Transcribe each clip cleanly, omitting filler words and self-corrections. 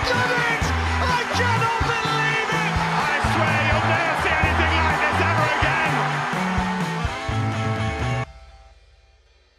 done it! I cannot believe it! I swear you'll never see anything like this ever again!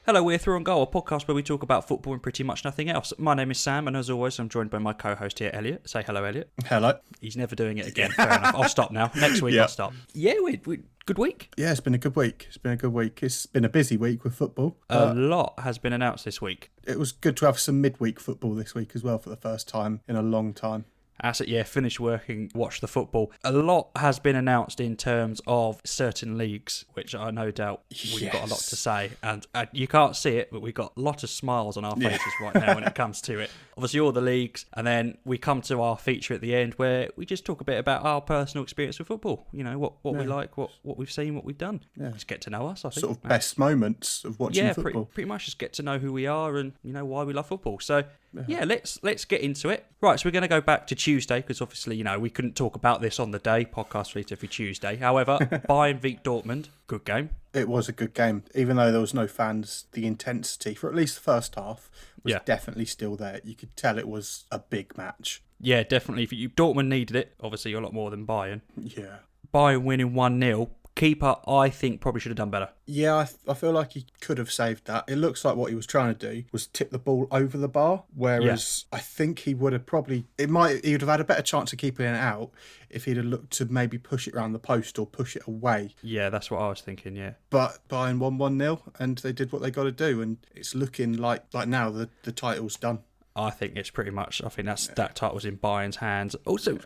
Hello, we're Through on Goal, a podcast where we talk about football and pretty much nothing else. My name is Sam, and as always, I'm joined by my co-host here, Elliot. Say hello, Elliot. Hello. He's never doing it again. Fair enough. I'll stop now. Next week, I'll stop. Yeah, we good week. Yeah, it's been a good week. It's been a busy week with football. A lot has been announced this week. It was good to have some midweek football this week as well for the first time in a long time. As it, finish working, watch the football. A lot has been announced in terms of certain leagues, which I no doubt we've got a lot to say. And you can't see it, but we've got a lot of smiles on our faces right now when it comes to it. Obviously, all the leagues. And then we come to our feature at the end where we just talk a bit about our personal experience with football. You know, what we like, what we've seen, what we've done. Yeah. Just get to know us, I think. Sort of best moments of watching football. Pretty much just get to know who we are and, you know, why we love football. So, let's get into it. Right, so we're going to go back to Tuesday because obviously, you know, we couldn't talk about this on the day. Podcast released every Tuesday. However, Bayern beat Dortmund. Good game. It was a good game. Even though there was no fans, the intensity for at least the first half was definitely still there. You could tell it was a big match. Yeah, definitely. Dortmund needed it, obviously, a lot more than Bayern. Yeah. Bayern winning 1-0. Keeper, I think, probably should have done better. Yeah, I feel like he could have saved that. It looks like what he was trying to do was tip the ball over the bar, whereas I think he would have probably... he would have had a better chance of keeping it out if he'd have looked to maybe push it around the post or push it away. Yeah, that's what I was thinking, yeah. But Bayern won 1-0 and they did what they got to do, and it's looking like now the title's done. I think it's pretty much... I think that title's in Bayern's hands. Also,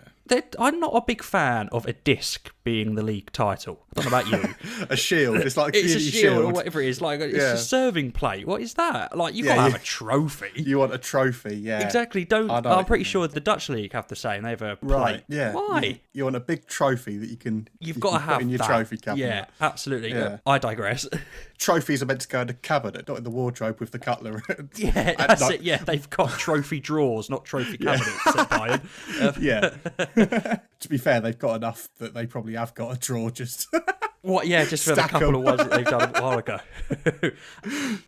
I'm not a big fan of a disc being the league title. I don't know about you. A shield. It's like a it's community a shield or whatever it is. Like it's a serving plate. What is that? Like you've got to have a trophy. You want a trophy, yeah. Exactly. I'm pretty sure the Dutch league have the same. They have a plate. Right, yeah. Why? You want a big trophy that You've got to have in your that. trophy cabinet. Yeah, absolutely. Yeah. I digress. Trophies are meant to go in the cabinet, not in the wardrobe with the cutlery. Yeah, that's it. Yeah, they've got trophy drawers, not trophy cabinets at Bayern. Yeah. To be fair, they've got enough that they probably have got a drawer just... What? Yeah, just for the couple of ones that they've done a while ago.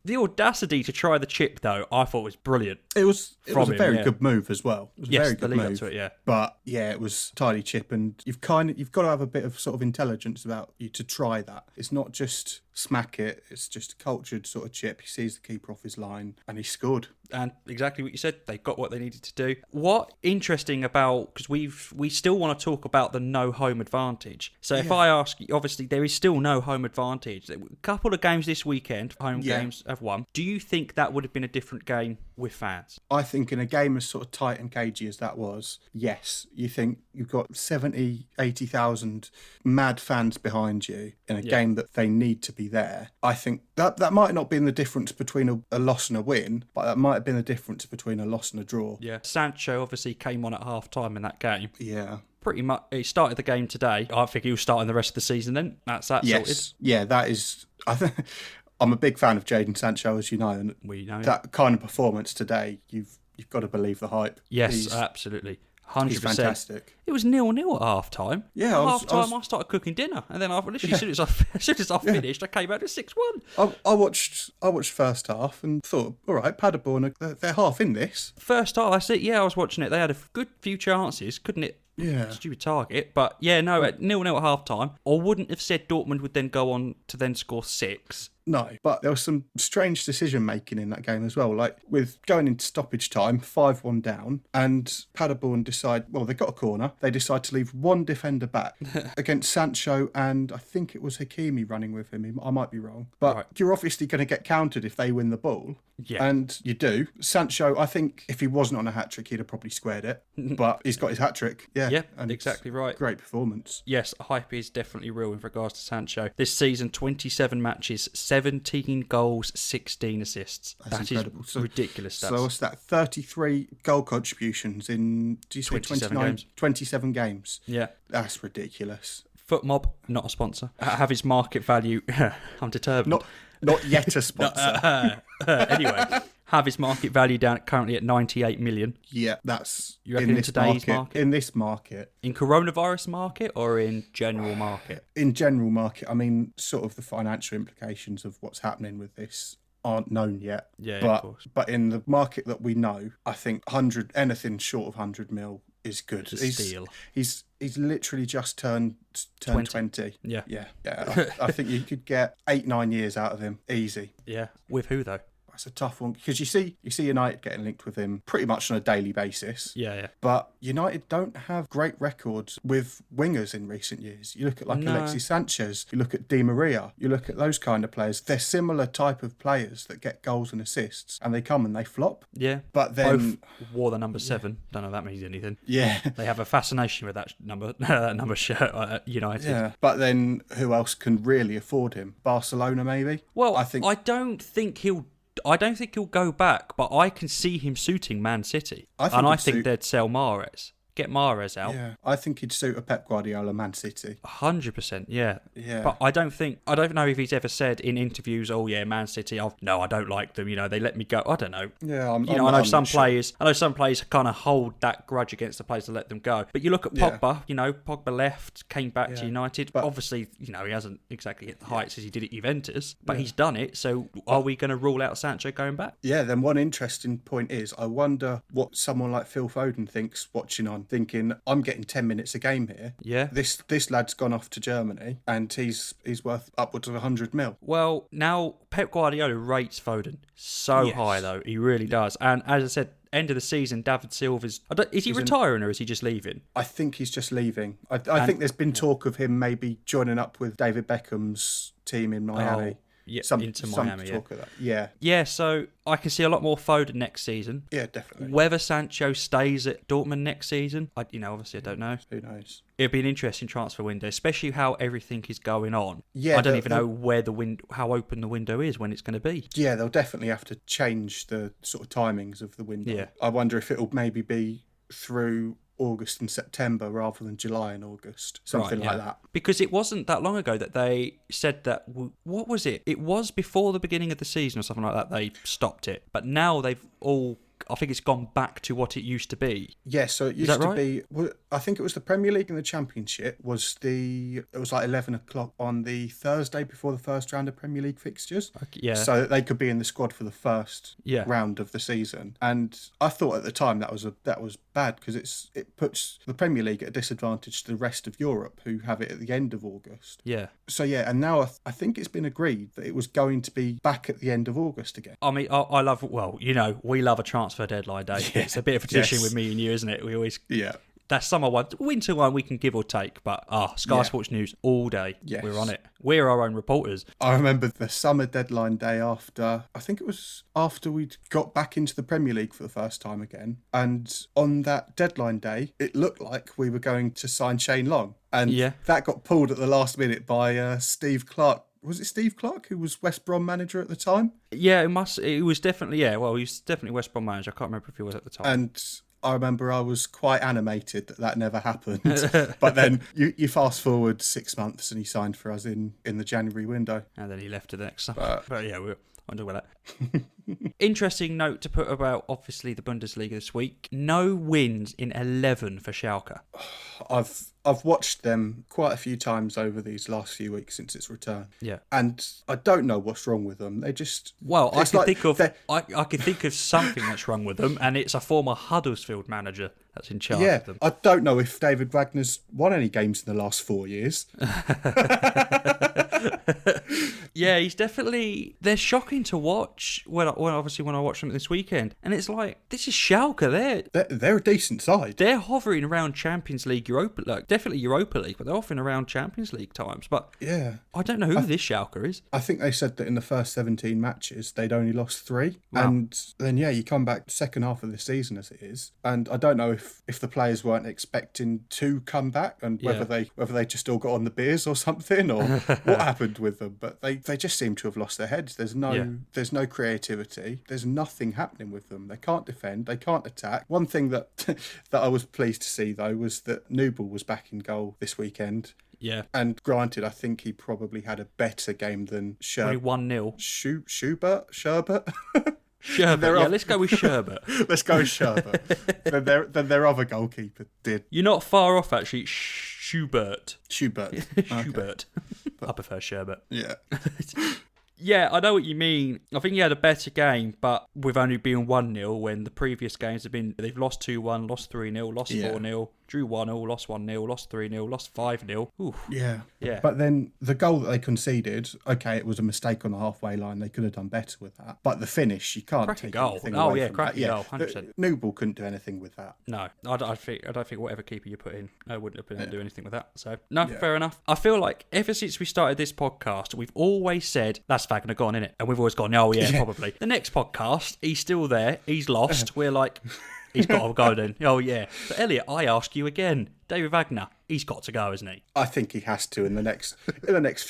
The audacity to try the chip, though, I thought was brilliant. It was a very good move as well. It was a very good move. To it, yeah. But yeah, it was tiny chip, and you've got to have a bit of sort of intelligence about you to try that. It's not just smack it. It's just a cultured sort of chip. He sees the keeper off his line, and he scored. And exactly what you said, they got what they needed to do. What interesting about, because we still want to talk about the no home advantage. So if I ask, obviously there is still no home advantage. A couple of games this weekend, home games have won. Do you think that would have been a different game with fans? I think in a game as sort of tight and cagey as that was, yes. You think you've got 70, 80,000 mad fans behind you in a game that they need to be there. I think that might not be the difference between a loss and a win, but that might have been the difference between a loss and a draw. Yeah. Sancho obviously came on at half-time in that game. Yeah. Pretty much, he started the game today. I think he'll start in the rest of the season then. That's that sorted. Yeah, that is... I'm a big fan of Jadon Sancho, as you know, and we know that kind of performance today, you've got to believe the hype. Yes, absolutely. 100%. He's fantastic. It was 0-0 at half time. Yeah, at half time, I started cooking dinner, and then literally as soon as I finished, I came out at 6-1. I watched first half and thought, all right, Paderborn, they're half in this. First half, that's it. Yeah, I was watching it. They had a good few chances, couldn't it? Yeah. Stupid target. But yeah, no, at 0-0 at half time. I wouldn't have said Dortmund would then go on to then score 6. No, but there was some strange decision making in that game as well. Like with going into stoppage time, 5-1 down, and Paderborn decide, well, they got a corner. They decide to leave one defender back against Sancho, and I think it was Hakimi running with him. I might be wrong. But you're obviously going to get countered if they win the ball. Yeah. And you do. Sancho, I think if he wasn't on a hat-trick, he'd have probably squared it. But he's got his hat-trick. Yeah, and exactly right. Great performance. Yes, hype is definitely real with regards to Sancho. This season, 27 matches, 17 goals, 16 assists. That's incredible. Ridiculous stats. So what's that? 33 goal contributions in, do you say 27 games? Yeah. That's ridiculous. Footmob, not a sponsor. Have his market value. I'm determined. Not yet a sponsor. Anyway, have his market value down currently at 98 million. Yeah, that's you reckon in today's market? In this market. In coronavirus market or in general market? In general market. I mean, sort of the financial implications of what's happening with this aren't known yet. Yeah, but, of course. But in the market that we know, I think anything short of 100 mil is good. It's a steal. He's literally just turned 20. Yeah. I think you could get 8-9 years out of him easy. Yeah. With who though? That's a tough one because you see United getting linked with him pretty much on a daily basis. Yeah. But United don't have great records with wingers in recent years. You look at Alexis Sanchez, you look at Di Maria, you look at those kind of players. They're similar type of players that get goals and assists, and they come and they flop. Yeah. But then both wore the number 7. Don't know if that means anything. Yeah. They have a fascination with that number shirt at United. Yeah. But then who else can really afford him? Barcelona maybe? Well, I don't think he'll go back, but I can see him suiting Man City. I think they'd sell Mahrez. Get Mahrez out. Yeah, I think he'd suit a Pep Guardiola Man City. 100%, yeah. Yeah. But I don't know if he's ever said in interviews, "Oh yeah, Man City. I don't like them. They let me go." I don't know. Yeah, I know some players kind of hold that grudge against the players to let them go. But you look at Pogba. Pogba left, came back to United. But obviously, he hasn't exactly hit the heights as he did at Juventus. But he's done it. So are we going to rule out Sancho going back? Yeah. Then one interesting point is, I wonder what someone like Phil Foden thinks watching on, thinking, I'm getting 10 minutes a game here. Yeah. This lad's gone off to Germany and he's worth upwards of 100 mil. Well, now Pep Guardiola rates Foden so high, though. He really does. And as I said, end of the season, David Silva's... is he retiring or is he just leaving? I think he's just leaving. I think there's been talk of him maybe joining up with David Beckham's team in Miami. Yeah, into some Miami. Talk of that. Yeah. Yeah, so I can see a lot more Foden next season. Yeah, definitely. Whether Sancho stays at Dortmund next season, obviously I don't know. Who knows? It'd be an interesting transfer window, especially how everything is going on. Yeah, I don't even know how open the window is, when it's going to be. Yeah, they'll definitely have to change the sort of timings of the window. Yeah. I wonder if it'll maybe be through August and September rather than July and August, something like that. Because it wasn't that long ago that they said that, what was it? It was before the beginning of the season or something like that, they stopped it. But now they've all... I think it's gone back to what it used to be. Yeah, so it used to be... Well, I think it was the Premier League and the Championship it was like 11 o'clock on the Thursday before the first round of Premier League fixtures. Okay, yeah. So that they could be in the squad for the first round of the season. And I thought at the time that was bad because it puts the Premier League at a disadvantage to the rest of Europe who have it at the end of August. Yeah. So yeah, and now I think it's been agreed that it was going to be back at the end of August again. I mean, I love... Well, we love a transfer deadline day. Yeah. It's a bit of a tradition with me and you, isn't it? We always... Yeah. That summer one, winter one, we can give or take, but Sky Sports News all day. Yes. We're on it. We're our own reporters. I remember the summer deadline day after we'd got back into the Premier League for the first time again. And on that deadline day, it looked like we were going to sign Shane Long. And that got pulled at the last minute by Steve Clarke. Was it Steve Clarke who was West Brom manager at the time? Yeah, it was definitely, well, he was definitely West Brom manager. I can't remember if he was at the time. And I remember I was quite animated that never happened. But then you fast forward 6 months and he signed for us in the January window. And then he left the next summer. But yeah, we'll talk about that. Interesting note to put about, obviously, the Bundesliga this week. No wins in 11 for Schalke. I've watched them quite a few times over these last few weeks since its return. Yeah. And I don't know what's wrong with them. They just... Well, I can think of something that's wrong with them, and it's a former Huddersfield manager that's in charge of them. I don't know if David Wagner's won any games in the last 4 years. Yeah, he's definitely... They're shocking to watch when I watch them this weekend. And it's like, this is Schalke. They're a decent side. They're hovering around Champions League, Europa League. Definitely Europa League, but they're often around Champions League times. But yeah, I don't know who this Schalke is. I think they said that in the first 17 matches, they'd only lost 3. Wow. And then, you come back the second half of the season as it is. And I don't know if the players weren't expecting to come back and whether they just all got on the beers or something or what happened with them. But they just seem to have lost their heads. There's no creativity. There's nothing happening with them. They can't defend. They can't attack. One thing that that I was pleased to see, though, was that Nubel was back in goal this weekend. Yeah. And granted, I think he probably had a better game than Sherbert. 1-0. Sherbert? Sherbert. Yeah, let's go with Sherbert. Let's go with Sherbert. Then their other goalkeeper did. You're not far off, actually. Schubert. Okay. Schubert. I prefer Sherbert. Yeah. Yeah, I know what you mean. I think he had a better game, but with only being 1-0 when the previous games have been, they've lost 2-1, lost 3-0, lost 4-0, drew 1-0, lost 1-0, lost 3-0, lost 5-0. Oof. Yeah. Yeah. But then the goal that they conceded, okay, it was a mistake on the halfway line. They could have done better with that. But the finish, you can't Cracking take goal. anything Oh, away yeah, from cracking that. goal, 100%. Newball couldn't do anything with that. No, I don't think whatever keeper you put in, I wouldn't have been able to do anything with that. So, no, fair enough. I feel like ever since we started this podcast, we've always said, that's Wagner gone, innit? And we've always gone, oh, yeah, probably. The next podcast, he's still there. He's lost. We're like, he's got to go then. Oh, yeah. But Elliot, I ask you again, David Wagner, he's got to go, hasn't he? I think he has to in the next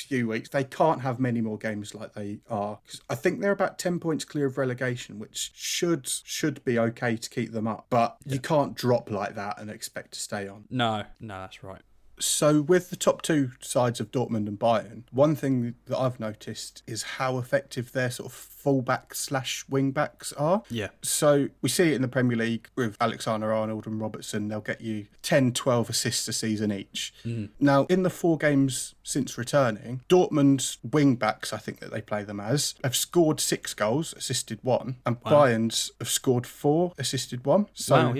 few weeks. They can't have many more games like they are. 'Cause I think they're about 10 points clear of relegation, which should be okay to keep them up. But you can't drop like that and expect to stay on. No, that's right. So with the top two sides of Dortmund and Bayern, one thing that I've noticed is how effective their sort of fullback/wing backs are. Yeah. So we see it in the Premier League with Alexander-Arnold and Robertson. They'll get you 10, 12 assists a season each. Now, in the 4 games since returning, Dortmund's wing backs, I think that they play them as, have scored 6 goals, assisted 1, and Bayern's have scored 4, assisted 1. So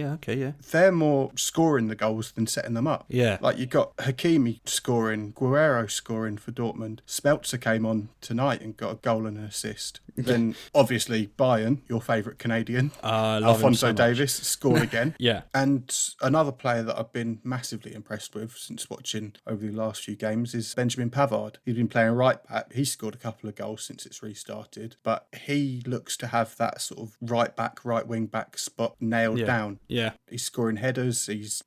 they're more scoring the goals than setting them up. Yeah. Like you've got Hakimi scoring, Guerrero scoring for Dortmund. Smeltzer came on tonight and got a goal and an assist. Then obviously Bayern, your favourite Canadian, Alphonso Davies, scored again. Yeah. And another player that I've been massively impressed with since watching over the last few games is Benjamin Pavard. He's been playing right back. He's scored a couple of goals since it's restarted, but he looks to have that sort of right back, right wing back spot nailed down. Yeah. He's scoring headers. He's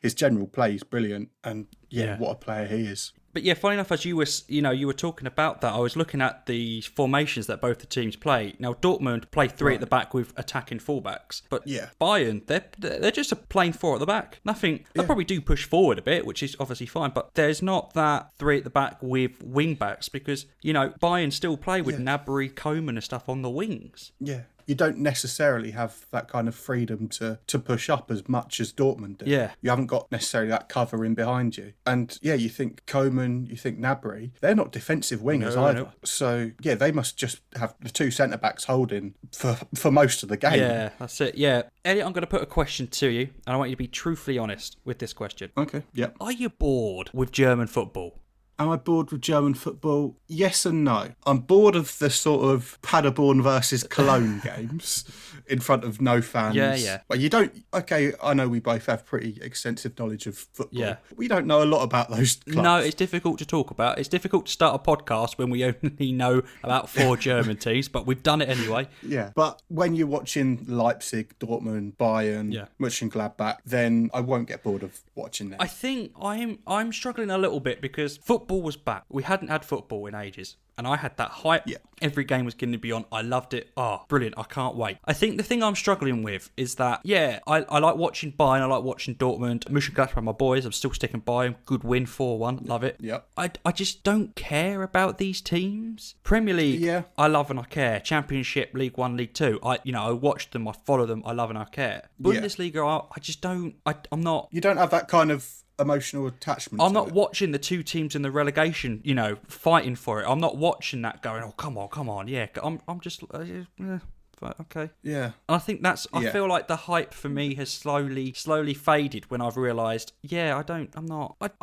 his general play is brilliant, and what a player he is. But yeah, funny enough, as you were talking about that, I was looking at the formations that both the teams play. Now, Dortmund play 3 at the back with attacking fullbacks, but Bayern, they're just a plain 4 at the back. Nothing. They probably do push forward a bit, which is obviously fine, but there's not that 3 at the back with wing backs because Bayern still play with Gnabry, Coman, and stuff on the wings. Yeah. You don't necessarily have that kind of freedom to push up as much as Dortmund do. Yeah. You haven't got necessarily that cover in behind you. And you think Coman, you think Gnabry, they're not defensive wingers either. No. So, they must just have the 2 centre-backs holding for most of the game. Yeah, that's it. Yeah. Elliot, I'm going to put a question to you, and I want you to be truthfully honest with this question. Okay, yeah. Are you bored with German football? Am I bored with German football? Yes and no. I'm bored of the sort of Paderborn versus Cologne games in front of no fans. Yeah. But you don't... Okay, I know we both have pretty extensive knowledge of football. Yeah. We don't know a lot about those clubs. No, it's difficult to talk about. It's difficult to start a podcast when we only know about 4 German teams, but we've done it anyway. Yeah. But when you're watching Leipzig, Dortmund, Bayern, Mönchengladbach, then I won't get bored of watching them. I think I'm struggling a little bit because football was back. We hadn't had football in ages. And I had that hype. Yeah. Every game was going to be on. I loved it. Oh, brilliant. I can't wait. I think the thing I'm struggling with is that, I like watching Bayern. I like watching Dortmund. Mönchengladbach, my boys. I'm still sticking by them. Good win, 4-1. Love it. Yep. I just don't care about these teams. Premier League, I love and I care. Championship, League 1, League 2. I watch them. I follow them. I love and I care. Bundesliga, I just don't. I'm not. You don't have that kind of emotional attachment. I'm not watching the 2 teams in the relegation, fighting for it. I'm not watching that going, oh, come on. Yeah, I'm just, okay. Yeah. And I think I feel like the hype for me has slowly faded when I've realised, I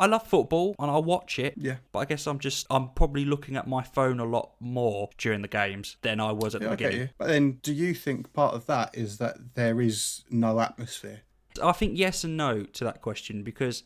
love football and I'll watch it. Yeah. But I guess I'm probably looking at my phone a lot more during the games than I was at the beginning. But then do you think part of that is that there is no atmosphere? I think yes and no to that question because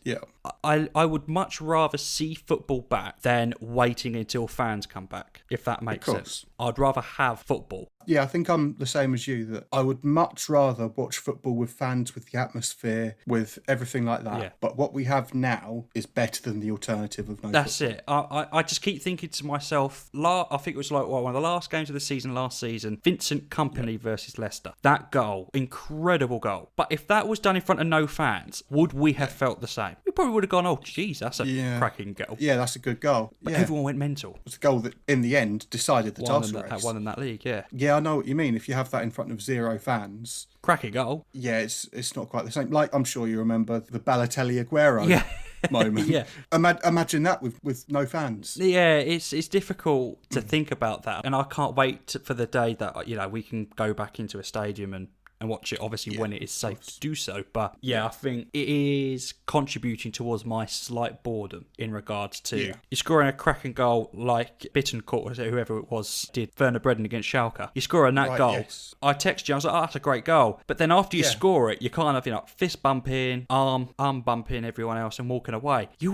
I would much rather see football back than waiting until fans come back, if that makes sense. I'd rather have football. Yeah, I think I'm the same as you, that I would much rather watch football with fans, with the atmosphere, with everything like that. Yeah. But what we have now is better than the alternative of no That's football. it. I just keep thinking to myself, I think it was like one of the last games of the season last season, Vincent Kompany versus Leicester. That goal, incredible goal. But if that was done in front of no fans, would we have felt the same? We probably would have gone, oh, geez, that's a cracking goal. Yeah, that's a good goal. But everyone went mental. It was a goal that, in the end, decided the title race. Won in that league, yeah. Yeah, I know what you mean. If you have that in front of 0 fans... Cracking goal. Yeah, it's not quite the same. Like, I'm sure you remember the Balotelli Aguero moment. Yeah. Imagine that with no fans. Yeah, it's difficult to think about that, and I can't wait for the day that we can go back into a stadium and watch it, obviously when it is safe to do so. But I think it is contributing towards my slight boredom in regards to you're scoring a cracking goal like Bittencourt, or whoever it was, did Werner Bremen against Schalke. You score on that goal. Yes. I text you, I was like, that's a great goal. But then after you score it, you're kind of fist bumping, arm bumping everyone else and walking away. You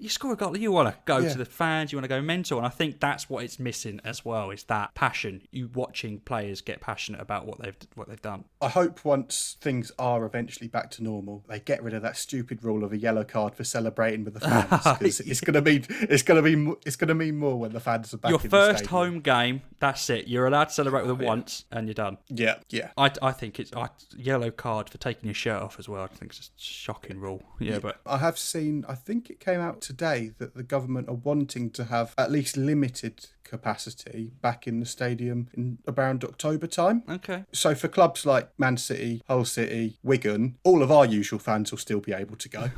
score a goal, you want to go to the fans, you want to go mental. And I think that's what it's missing as well, is that passion. You watching players get passionate about what they've done. I hope once things are eventually back to normal, they get rid of that stupid rule of a yellow card for celebrating with the fans, because it's going to mean more when the fans are back. Your in first the stadium. home game, that's it. You're allowed to celebrate with them once, and you're done. Yeah. I think it's yellow card for taking your shirt off as well. I think it's a shocking rule. Yeah, but I have seen. I think it came out today that the government are wanting to have at least limited capacity back in the stadium in around October time. Okay. So for clubs like Man City, Hull City, Wigan, all of our usual fans will still be able to go.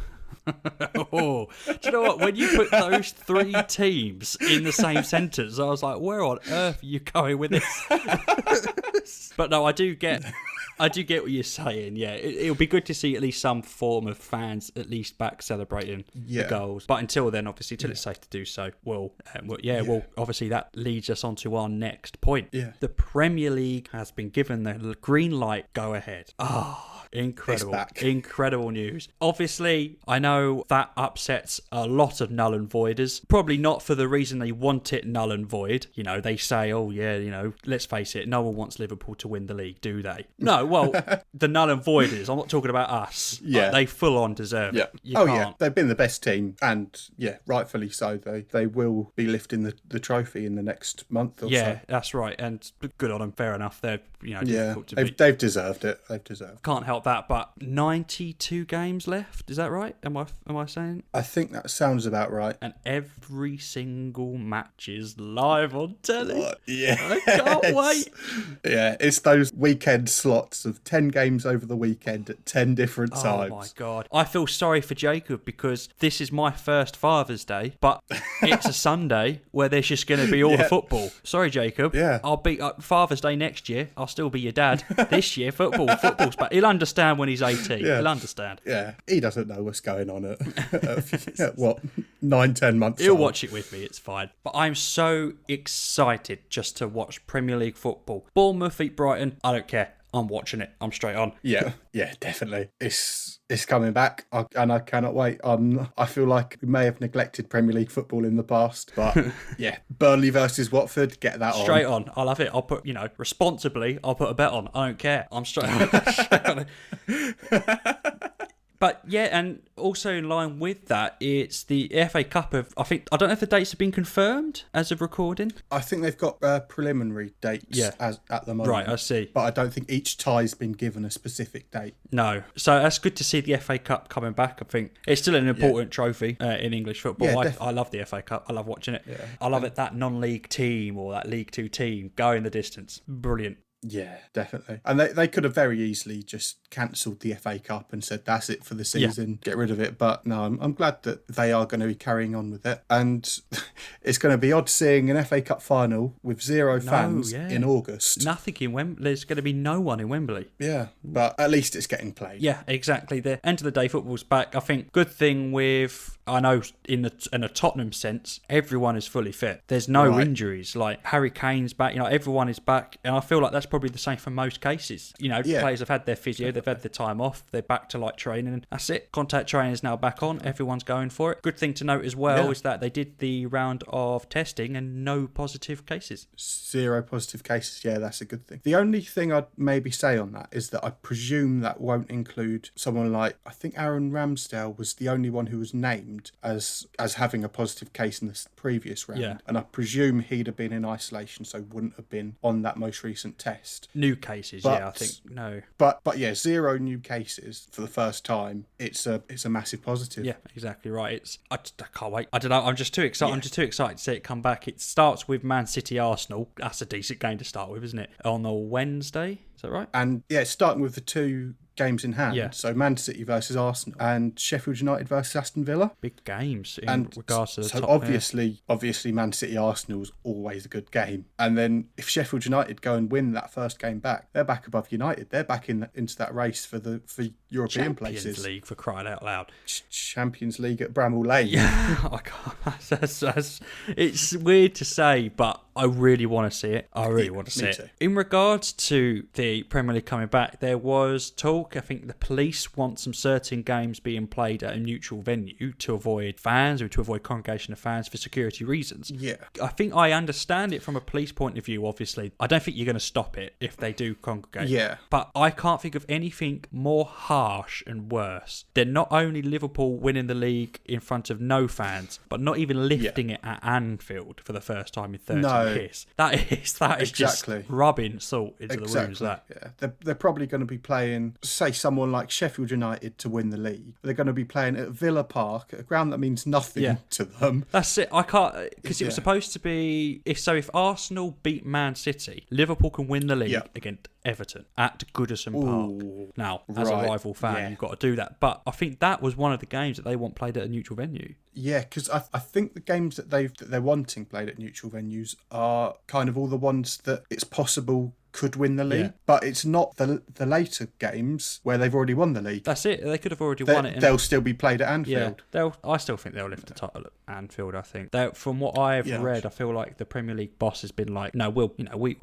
Do you know what? When you put those three teams in the same sentence, I was like, where on earth are you going with this? But no, I do get what you're saying. Yeah, it'll be good to see at least some form of fans at least back celebrating the goals. But until then, obviously, till it's safe to do so, well, obviously that leads us on to our next point. Yeah. The Premier League has been given the green light, go ahead. Incredible news. Obviously, I know that upsets a lot of null and voiders. Probably not for the reason they want it null and void. They say, let's face it, no one wants Liverpool to win the league, do they? No, well, the null and voiders, I'm not talking about us. Yeah. They full on deserve it. Yeah. They've been the best team, and rightfully so. They will be lifting the trophy in the next month or so. Yeah, that's right. And good on them, fair enough. They're, difficult to beat. They've deserved it. Can't help that, but 92 games left, is that right? Am I saying? I think that sounds about right. And every single match is live on telly. What? Yeah. I can't wait. Yeah, it's those weekend slots of 10 games over the weekend at 10 different times. Oh my God. I feel sorry for Jacob because this is my first Father's Day, but it's a Sunday where there's just going to be all the football. Sorry, Jacob. Yeah. I'll be Father's Day next year. I'll still be your dad. This year, football's back. He'll understand when he's 18. Yeah. He'll understand. Yeah. He doesn't know what's going on at 9, 10 months He'll old. watch it with me. It's fine. But I'm so excited just to watch Premier League football. Bournemouth beat Brighton. I don't care. I'm watching it. I'm straight on. Yeah, definitely. It's coming back, and I cannot wait. I feel like we may have neglected Premier League football in the past, but Burnley versus Watford, get that on. Straight on. I love it. I'll put, responsibly, I'll put a bet on. I don't care. I'm straight on. But and also in line with that, it's the FA Cup I don't know if the dates have been confirmed as of recording. I think they've got preliminary dates at the moment. Right, I see. But I don't think each tie's been given a specific date. No. So that's good to see the FA Cup coming back. I think it's still an important trophy in English football. Yeah, I love the FA Cup. I love watching it. Yeah. I love it, that non-league team or that League Two team going the distance. Brilliant. Yeah, definitely. And they could have very easily just cancelled the FA Cup and said, that's it for the season, get rid of it. But no, I'm glad that they are going to be carrying on with it. And it's going to be odd seeing an FA Cup final with zero fans in August. Nothing in Wembley. There's going to be no one in Wembley. Yeah, but at least it's getting played. Yeah, exactly. The end of the day, football's back. I think good thing with, I know in a Tottenham sense, everyone is fully fit. There's no injuries. Like Harry Kane's back, everyone is back. And I feel like that's probably the same for most cases. Players have had their physio, they've had their time off, they're back to training, and that's it. Contact training is now back on. Everyone's going for it. Good thing to note as well is that they did the round of testing and no positive cases. 0 positive cases. Yeah, that's a good thing. The only thing I'd maybe say on that is that I presume that won't include someone like, I think Aaron Ramsdale was the only one who was named as having a positive case in the previous round. Yeah. And I presume he'd have been in isolation, so wouldn't have been on that most recent test. New cases, I think no. But 0 new cases for the first time. It's a massive positive. Yeah, exactly right. I can't wait. I don't know. I'm just too excited. Yeah. I'm just too excited to see it come back. It starts with Man City Arsenal. That's a decent game to start with, isn't it? On the Wednesday. Is that right? And starting with the two games in hand. Yeah. So Man City versus Arsenal and Sheffield United versus Aston Villa. Big games in regards to the so top. obviously Man City Arsenal's always a good game. And then if Sheffield United go and win that first game back, they're back above United. They're back into that race for European places. Champions League, for crying out loud. Champions League at Bramall Lane. Yeah, I can't. It's weird to say, but I really want to see it. I really want to see it. Too. In regards to the Premier League coming back, there was talk, I think the police want some certain games being played at a neutral venue to avoid fans or to avoid congregation of fans for security reasons. Yeah. I think I understand it from a police point of view, obviously. I don't think you're going to stop it if they do congregate. Yeah. But I can't think of anything more harsh and worse than not only Liverpool winning the league in front of no fans, but not even lifting it at Anfield for the first time in 30 years. That is just rubbing salt into the wounds. Yeah. They're probably going to be playing, say, someone like Sheffield United to win the league. They're going to be playing at Villa Park, a ground that means nothing to them. That's it. I can't, because it was supposed to be, if Arsenal beat Man City, Liverpool can win the league against Everton at Goodison Park. Now, as a rival fan, you've got to do that. But I think that was one of the games that they want played at a neutral venue. Yeah, because I think the games that they're wanting played at neutral venues are kind of all the ones that it's possible could win the league, but it's not the later games where they've already won the league. That's it. They could have already won it. They'll still be played at Anfield. Yeah, I still think they'll lift the title at Anfield. I think from what I've read, I feel like the Premier League boss has been like, no,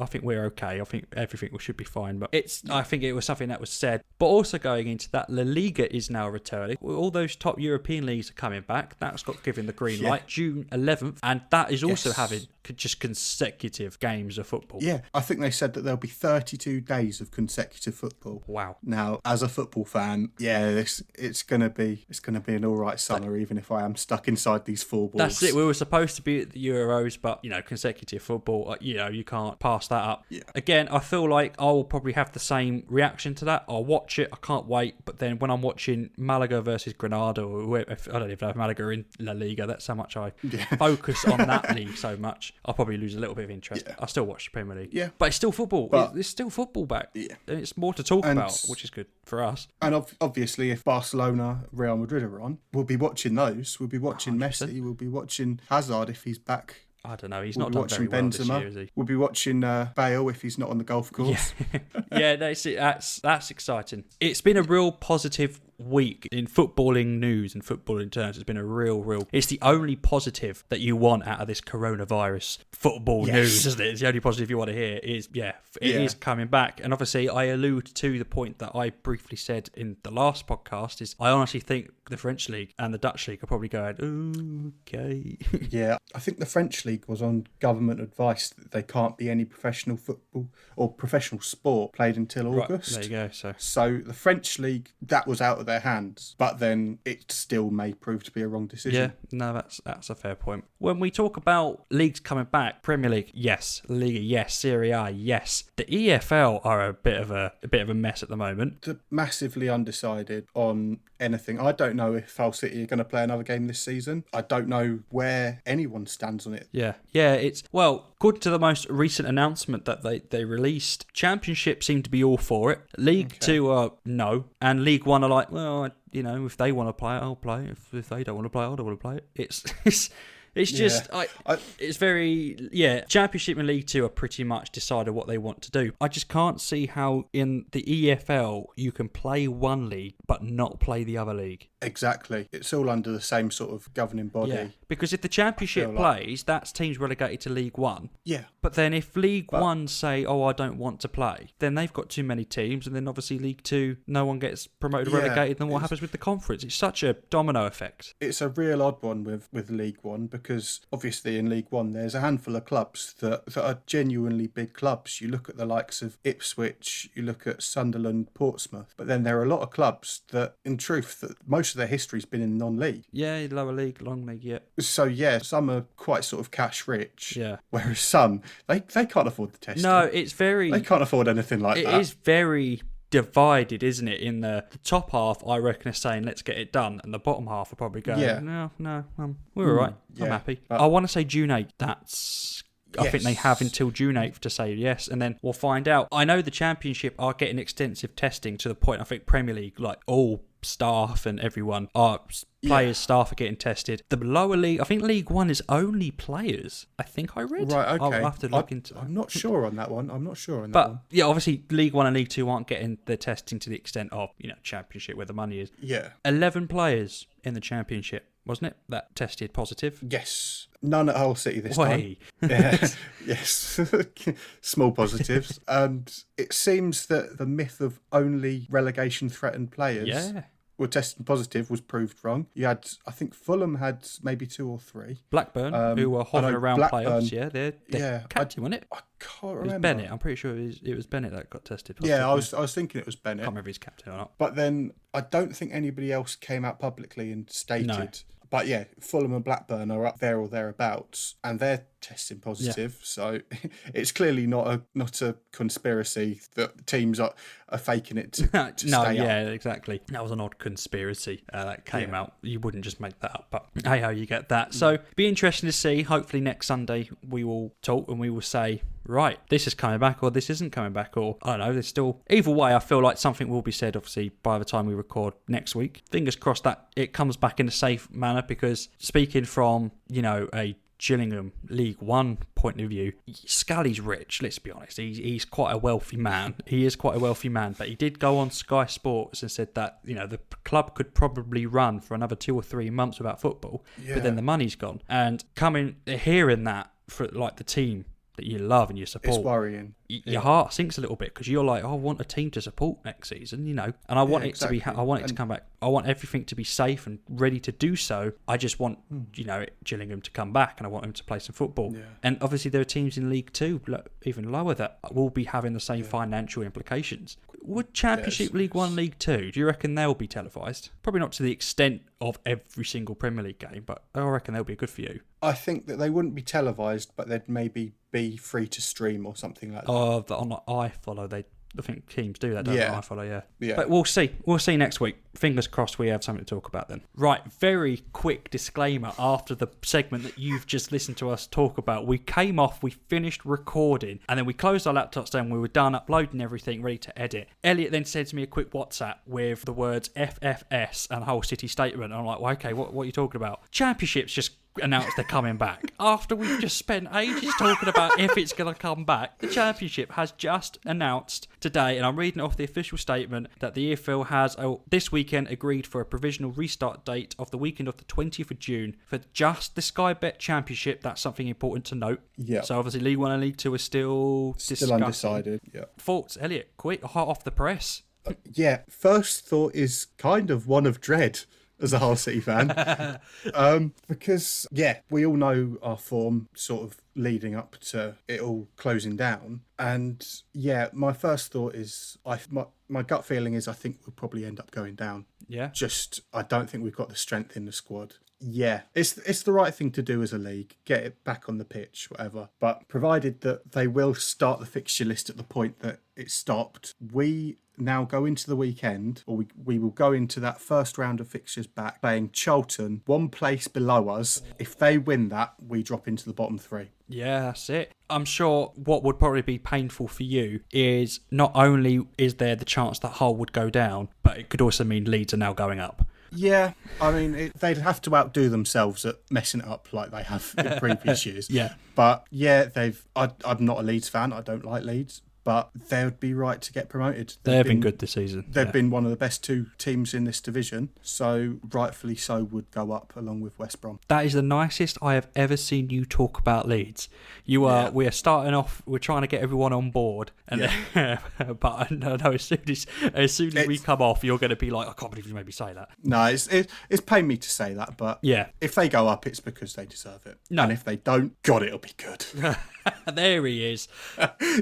I think we're okay. I think everything should be fine. But I think it was something that was said. But also going into that, La Liga is now returning. All those top European leagues are coming back. That's got given the green light June 11th, and that is also having just consecutive games of football. Yeah, I think they said that there'll be 32 days of consecutive football. Wow. Now, as a football fan, it's gonna be an all right summer, even if I am stuck inside these four walls. That's it. We were supposed to be at the Euros, but consecutive football, you can't pass that up. Yeah. Again, I feel like I'll probably have the same reaction to that. I'll watch it. I can't wait. But then when I'm watching Malaga versus Granada, or whoever, I don't even know if Malaga are in La Liga. That's how much I focus on that league so much. I'll probably lose a little bit of interest. I still watch the Premier League. Yeah. But it's still football. There's still football back. Yeah. And it's more to talk about, which is good for us. And obviously, if Barcelona, Real Madrid are on, we'll be watching those. We'll be watching 100%. Messi. We'll be watching Hazard if he's back. I don't know. He's not done very well this year, is he? We'll be watching Bale if he's not on the golf course. Yeah, that's exciting. It's been a real positive week in footballing news and footballing terms. It's been a real. It's the only positive that you want out of this coronavirus football news, isn't it? It's the only positive you want to hear. It is coming back. And obviously, I allude to the point that I briefly said in the last podcast. Is I honestly think the French league and the Dutch league are probably going, okay. Yeah, I think the French league was on government advice that they can't be any professional football or professional sport played until August. Right, there you go. So the French league, that was out of their hands, but then it still may prove to be a wrong decision. Yeah, no, that's a fair point. When we talk about leagues coming back, Premier League, yes. Liga, yes. Serie A, yes. The EFL are a bit of a mess at the moment. They're massively undecided on anything. I don't know if Hull City are going to play another game this season. I don't know where anyone stands on it. Yeah, it's according to the most recent announcement that they released, Championship seemed to be all for it. League 2 are no, and League 1 are like, well, if they want to play it, I'll play it. If they don't want to play it, I don't want to play it. It's just, it's very, Championship and League 2 are pretty much decided what they want to do. I just can't see how in the EFL you can play one league but not play the other league. Exactly. It's all under the same sort of governing body. Yeah, because if the Championship plays, that's teams relegated to League 1. Yeah. But then if League 1 say, I don't want to play, then they've got too many teams, and then obviously League 2, no one gets promoted or relegated, then what happens with the conference? It's such a domino effect. It's a real odd one with League 1, because obviously in League 1 there's a handful of clubs that are genuinely big clubs. You look at the likes of Ipswich, you look at Sunderland, Portsmouth, but then there are a lot of clubs that, in truth, that most of their history's been in non-league. Yeah, lower league, long league, yeah. So some are quite sort of cash rich. Yeah. Whereas some, they can't afford the testing. No, it's very... They can't afford anything like that. It is very divided, isn't it? In the top half, I reckon, is saying, let's get it done. And the bottom half are probably going, no, we're all right. I'm happy. I want to say June 8th. That's I think they have until June 8th to say yes, and then we'll find out. I know the Championship are getting extensive testing to the point, I think Premier League, like all staff and everyone, players, staff are getting tested. The lower league, I think League One is only players. I think I read. Right, okay. I'll have to look into that. I'm not sure on that one. But yeah, obviously League One and League Two aren't getting the testing to the extent of, Championship where the money is. Yeah. 11 players in the Championship, wasn't it, that tested positive? Yes. None at Hull City this time. Yeah. Yes. Small positives. And it seems that the myth of only relegation-threatened players were testing positive was proved wrong. You had, I think Fulham had maybe 2 or 3. Blackburn, who were hovering around playoffs, they're captain, wasn't it? I can't remember. It was Bennett. I'm pretty sure it was Bennett that got tested positive. Yeah, I was thinking it was Bennett. I can't remember if he's captain or not. But then I don't think anybody else came out publicly and stated. No. But yeah, Fulham and Blackburn are up there or thereabouts, and they're testing positive. Yeah. So it's clearly not a conspiracy that teams are faking it to stay up. Exactly. That was an odd conspiracy that came out. You wouldn't just make that up, but hey, how you get that. So be interesting to see. Hopefully next Sunday we will talk and we will say, right, this is coming back or this isn't coming back, or I don't know, there's still... Either way, I feel like something will be said, obviously, by the time we record next week. Fingers crossed that it comes back in a safe manner, because speaking from, a Gillingham League One point of view, Scully's rich, let's be honest. He's quite a wealthy man. He is quite a wealthy man, but he did go on Sky Sports and said that, the club could probably run for another 2 or 3 months without football, but then the money's gone. And hearing that for like the team that you love and you support, it's worrying. Your heart sinks a little bit, because you're like, I want a team to support next season, and I want it to be. I want it to come back. I want everything to be safe and ready to do so. I just want, Gillingham to come back, and I want them to play some football. Yeah. And obviously, there are teams in League Two, even lower, that will be having the same financial implications. Would Championship, League One, League Two, do you reckon they'll be televised? Probably not to the extent of every single Premier League game, but I reckon they'll be good for you. I think that they wouldn't be televised, but they'd maybe be free to stream or something like that. On iFollow, I think teams do that, don't they? iFollow, yeah. But we'll see. We'll see next week. Fingers crossed we have something to talk about then. Right, very quick disclaimer after the segment that you've just listened to us talk about. We came off, we finished recording, and then we closed our laptops down. We were done uploading everything, ready to edit. Elliot then sends me a quick WhatsApp with the words FFS and Hull City statement. And I'm like, well, okay, what are you talking about? Championship's just announced they're coming back. After we've just spent ages talking about if it's going to come back, the Championship has just announced today, and I'm reading off the official statement, that the EFL has this weekend agreed for a provisional restart date of the weekend of the 20th of June for just the Sky Bet Championship. That's something important to note. Yeah. So obviously League One and League Two are still undecided. Yeah. Thoughts, Elliot? Quick, hot off the press. First thought is kind of one of dread as a Hull City fan. Because, we all know our form sort of leading up to it all closing down. And, my first thought is, my gut feeling is I think we'll probably end up going down. Yeah. I don't think we've got the strength in the squad. Yeah, it's the right thing to do as a league. Get it back on the pitch, whatever. But provided that they will start the fixture list at the point that it stopped, we now go into the weekend, or we will go into that first round of fixtures back, playing Charlton, one place below us. If they win that, we drop into the bottom 3. Yeah, that's it. I'm sure what would probably be painful for you is not only is there the chance that Hull would go down, but it could also mean Leeds are now going up. Yeah, I mean, they'd have to outdo themselves at messing it up like they have in previous years. Yeah. But I'm not a Leeds fan. I don't like Leeds. But they would be right to get promoted. They've been good this season. They've been one of the best 2 teams in this division, so rightfully so would go up along with West Brom. That is the nicest I have ever seen you talk about Leeds. We are starting off, we're trying to get everyone on board, and but I know as soon as we come off, you're going to be like, I can't believe you made me say that. No, it's pained me to say that, but if they go up, it's because they deserve it. No. And if they don't, God, it'll be good. There he is.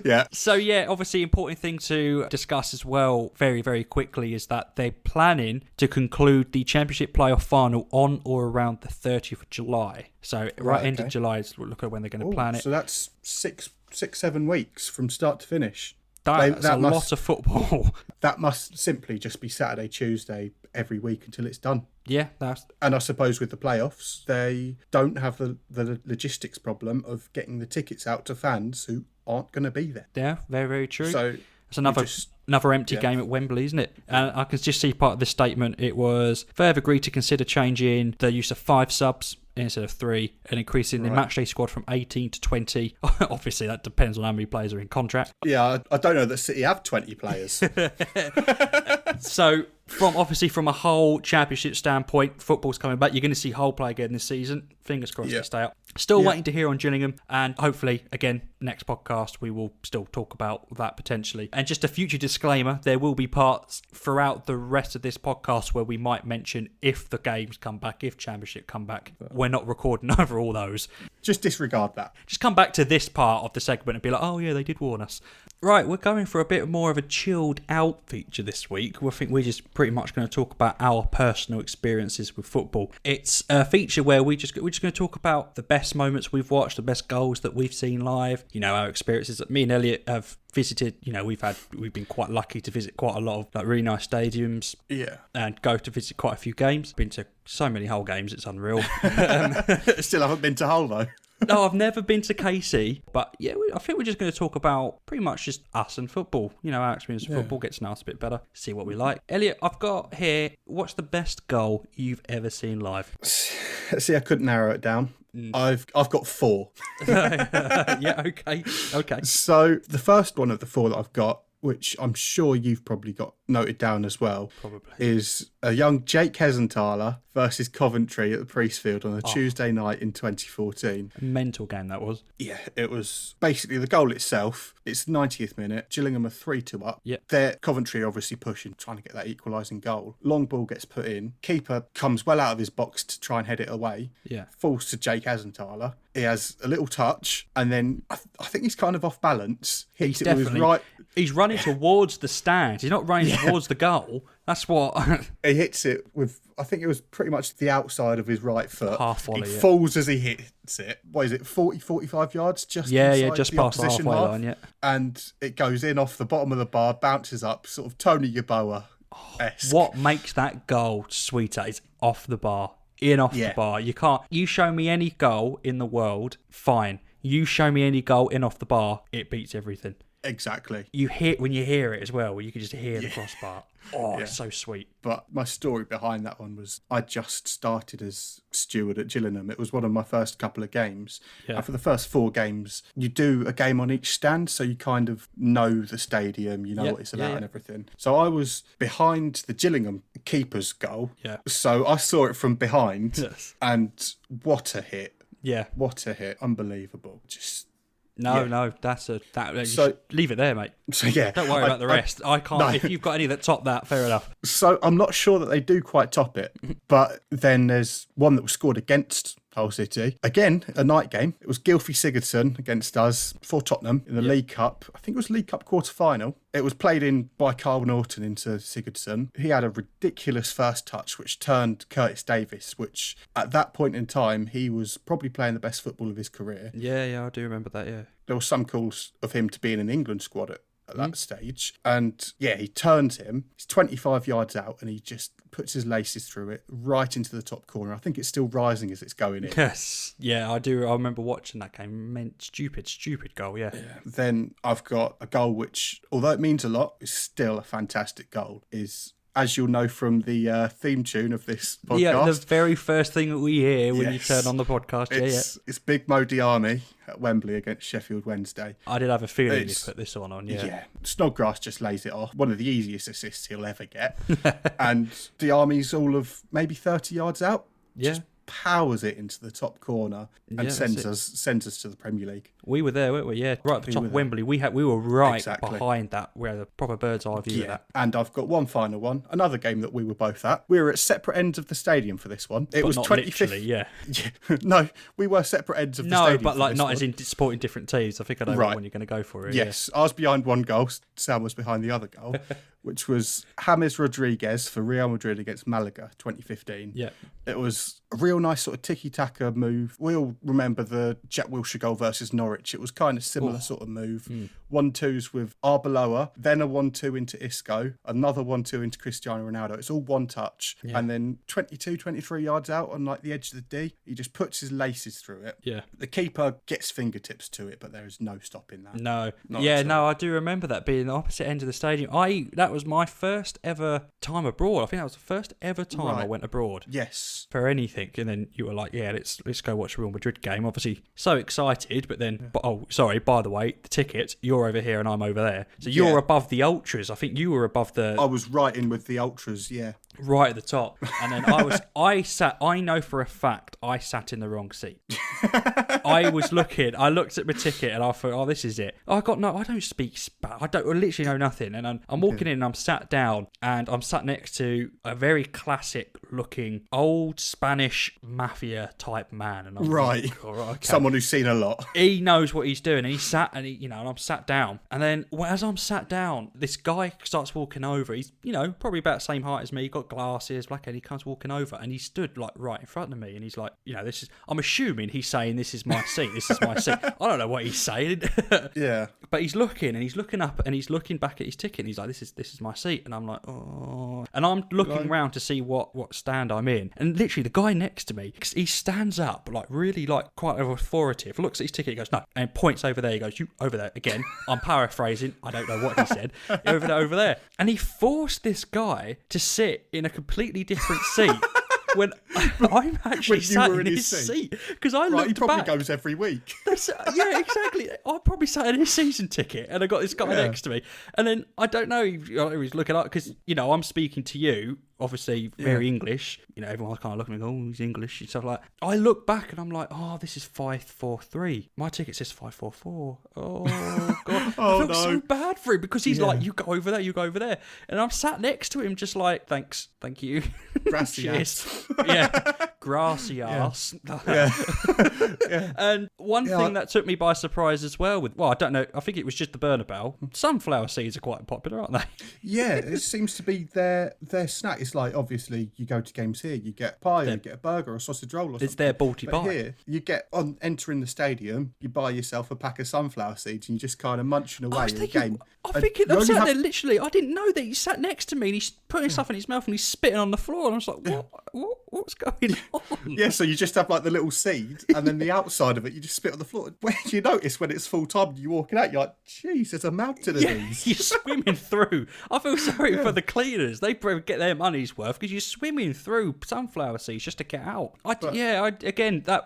Yeah. So obviously important thing to discuss as well very, very quickly is that they're planning to conclude the Championship playoff final on or around the 30th of July. So end of July is look at when they're going to plan it. So that's 7 weeks from start to finish. That's a lot of football. That must simply just be Saturday, Tuesday, every week until it's done. Yeah, And I suppose with the playoffs, they don't have the logistics problem of getting the tickets out to fans who aren't going to be there. Yeah, very, very true. So it's another empty game at Wembley, isn't it? And I can just see part of this statement. It was, they've agreed to consider changing the use of 5 subs instead of 3 and increasing the matchday squad from 18 to 20. Obviously, that depends on how many players are in contract. Yeah, I don't know that City have 20 players. So, from a whole championship standpoint, football's coming back. You're going to see Hull play again this season. Fingers crossed they stay up. Still waiting to hear on Gillingham, and hopefully, again, next podcast, we will still talk about that potentially. And just a future disclaimer, there will be parts throughout the rest of this podcast where we might mention if the games come back, if championship come back. We're not recording over all those. Just disregard that. Just come back to this part of the segment and be like, oh yeah, they did warn us. Right, we're going for a bit more of a chilled out feature this week. I think we're just pretty much going to talk about our personal experiences with football. It's a feature where we're just going to talk about the best moments we've watched, the best goals that we've seen live, our experiences. Me and Elliot have visited, we've been quite lucky to visit quite a lot of really nice stadiums. Yeah. And go to visit quite a few games. Been to so many Hull games, it's unreal. Still haven't been to Hull though. No, I've never been to KC, but yeah, I think we're just going to talk about pretty much just us and football. Our experience with football, gets to know us a bit better, see what we like. Elliot, I've got here, what's the best goal you've ever seen live? See, I couldn't narrow it down. I've got 4. Yeah, okay. So the first one of the 4 that I've got, which I'm sure you've probably got noted down as well, is a young Jake Hesenthaler versus Coventry at the Priestfield on a Tuesday night in 2014. A mental game that was. Yeah, it was basically the goal itself. It's 90th minute. Gillingham are 3-2 up. Yep. They're Coventry obviously pushing, trying to get that equalising goal. Long ball gets put in. Keeper comes well out of his box to try and head it away. Yeah. Falls to Jake Hesenthaler. He has a little touch, and then I think he's kind of off balance. Hits it with his right. He's running towards the stand. He's not running towards the goal. That's what. He hits it with, I think it was pretty much the outside of his right foot. Half volley. He falls as he hits it. What is it, 40, 45 yards? Just just past the halfway half. line, yeah. And it goes in off the bottom of the bar, bounces up, sort of Tony Yeboah-esque. What makes that goal sweeter is off the bar. The bar. You show me any goal in the world, fine. You show me any goal in off the bar, it beats everything. Exactly. When you hear it as well, where you can just hear the crossbar. It's so sweet. But my story behind that one was I just started as steward at Gillingham. It was one of my first couple of games. Yeah. And for the first 4 games, you do a game on each stand, so you kind of know the stadium, you know what it's about and everything. So I was behind the Gillingham keeper's goal. Yeah. So I saw it from behind, and what a hit. Yeah. What a hit. Unbelievable. Just... No, leave it there, mate. So yeah, don't worry about the rest. I can't. No. If you've got any that top that, fair enough. So I'm not sure that they do quite top it, but then there's one that was scored against Hull City. Again, a night game. It was Gylfi Sigurdsson against us for Tottenham in the League Cup. I think it was League Cup quarter-final. It was played in by Carl Norton into Sigurdsson. He had a ridiculous first touch, which turned Curtis Davis, which at that point in time, he was probably playing the best football of his career. Yeah, I do remember that, yeah. There was some calls of him to be in an England squad at that stage. And he turns him. He's 25 yards out and he just puts his laces through it right into the top corner. I think it's still rising as it's going in. Yes. Yeah, I do. I remember watching that game. Stupid goal, yeah. Then I've got a goal which, although it means a lot, is still a fantastic goal, is... as you'll know from the theme tune of this podcast. Yeah, the very first thing that we hear when you turn on the podcast. It's Big Mo Diarmi at Wembley against Sheffield Wednesday. I did have a feeling you'd put this one on, Yeah, Snodgrass just lays it off. One of the easiest assists he'll ever get. And Diarmi's all of maybe 30 yards out. Yeah. Just powers it into the top corner and sends us to the Premier League. We were there, weren't we? Yeah, right at the top of Wembley. We were right behind that, where the proper bird's eye view of that. And I've got one final one, another game that we were both at. We were at separate ends of the stadium for this one. It was not 25th. Yeah. No, we were separate ends of the stadium. No, but like not as in supporting different teams. I think I know what one you're going to go for. Yes, I was behind one goal. Sam was behind the other goal. which was James Rodriguez for Real Madrid against Malaga 2015. Yeah. It was a real nice sort of tiki-taka move. We all remember the Jack Wilshere goal versus Norwich. It was kind of similar sort of move. 1-2s with Arbeloa, then a 1-2 into Isco, another 1-2 into Cristiano Ronaldo. It's all one touch. Yeah. And then 22, 23 yards out on like the edge of the D, he just puts his laces through it. Yeah. The keeper gets fingertips to it, but there is no stopping that. No. I do remember that being the opposite end of the stadium. That was my first ever time abroad. I think that was the first ever time I went abroad. Yes. For anything. And then you were like, yeah, let's go watch the Real Madrid game. Obviously, so excited, but then, by the way, the tickets, you're over here and I'm over there. So you're above the ultras. I think you were above the... I was right in with the ultras, yeah. Right at the top. And then I know for a fact I sat in the wrong seat. I looked at my ticket and I thought, this is it. I don't speak Spanish. I literally know nothing. And I'm walking in and I'm sat down and I'm sat next to a very classic looking old Spanish mafia type man. And I'm like, all right, okay. Someone who's seen a lot. He knows what he's doing and he sat and and I'm sat down. And then as I'm sat down, this guy starts walking over. He's, probably about the same height as me. He got glasses, black hair. He comes walking over and he stood like right in front of me and he's like, I'm assuming he's saying this is my seat. This is my seat. I don't know what he's saying. Yeah. But he's looking and he's looking up and he's looking back at his ticket and he's like, this is my seat. And I'm like, oh. And I'm looking around to see what stand I'm in. And literally the guy next to me, he stands up like really like quite authoritative, looks at his ticket, he goes, no, and points over there. He goes, you over there again. I'm paraphrasing. I don't know what he said. Over there. And he forced this guy to sit in a completely different seat. When I'm actually sat in his seat. Because I looked he probably back. goes every week. Yeah, exactly. I probably sat in his season ticket and I got this guy next to me. And then, I don't know, he was looking up, because, I'm speaking to you, obviously very English. Everyone's kind of looking at me, he's English and stuff like that. I look back and I'm like, this is 543. My ticket says 544. Oh, God. I felt so bad for him because he's like, you go over there. And I'm sat next to him just like, thanks, thank you. Gracias. Yeah. Gracias. Yeah. And one thing that took me by surprise as well I don't know, I think it was just the Bernabeu. Sunflower seeds are quite popular, aren't they? Yeah, it seems to be their snack. It's like, obviously, you go to games here, you get pie, or you get a burger or a sausage roll or something. It's their balti pie. Here, you get, on entering the stadium, you buy yourself a pack of sunflower seeds and you just kind of munching away in the game. I'm sat there literally, I didn't know that he sat next to me and he's putting stuff in his mouth and he's spitting on the floor and I was like, what's going on? Yeah, so you just have like the little seed and then the outside of it, you just spit on the floor. When do you notice when it's full time and you're walking out, you're like, geez, there's a mountain of these. You're swimming through. I feel sorry for the cleaners. They probably get their money's worth because you're swimming through sunflower seeds just to get out. I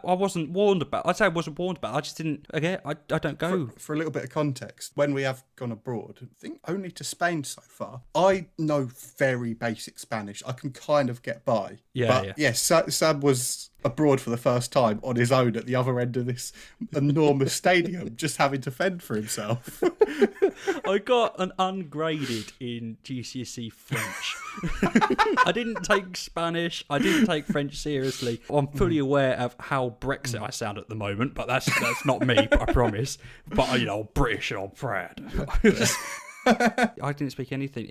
wasn't warned about. I'd say I wasn't warned about. I just didn't, again, I don't go. For a little bit of context, when we have gone abroad, I think only to Spain so far, I know very basic Spanish. I can kind of get by. Sam was abroad for the first time on his own at the other end of this enormous stadium, just having to fend for himself. I got an ungraded in GCSE French. I didn't take Spanish. I didn't take French seriously. I'm fully aware of how Brexit I sound at the moment, but that's not me, I promise. But, I'm British and I'm proud. I didn't speak anything.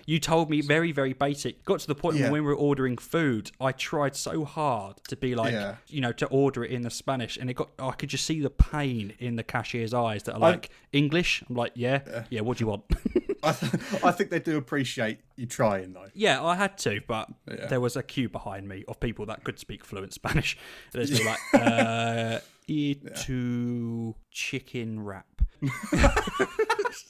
You told me very, very basic. Got to the point when we were ordering food, I tried so hard to be like, to order it in the Spanish, and I could just see the pain in the cashier's eyes that are like, English? I'm like, yeah, what do you want? I think they do appreciate you trying, though. Yeah, I had to, but there was a queue behind me of people that could speak fluent Spanish. There's me like, to chicken wrap.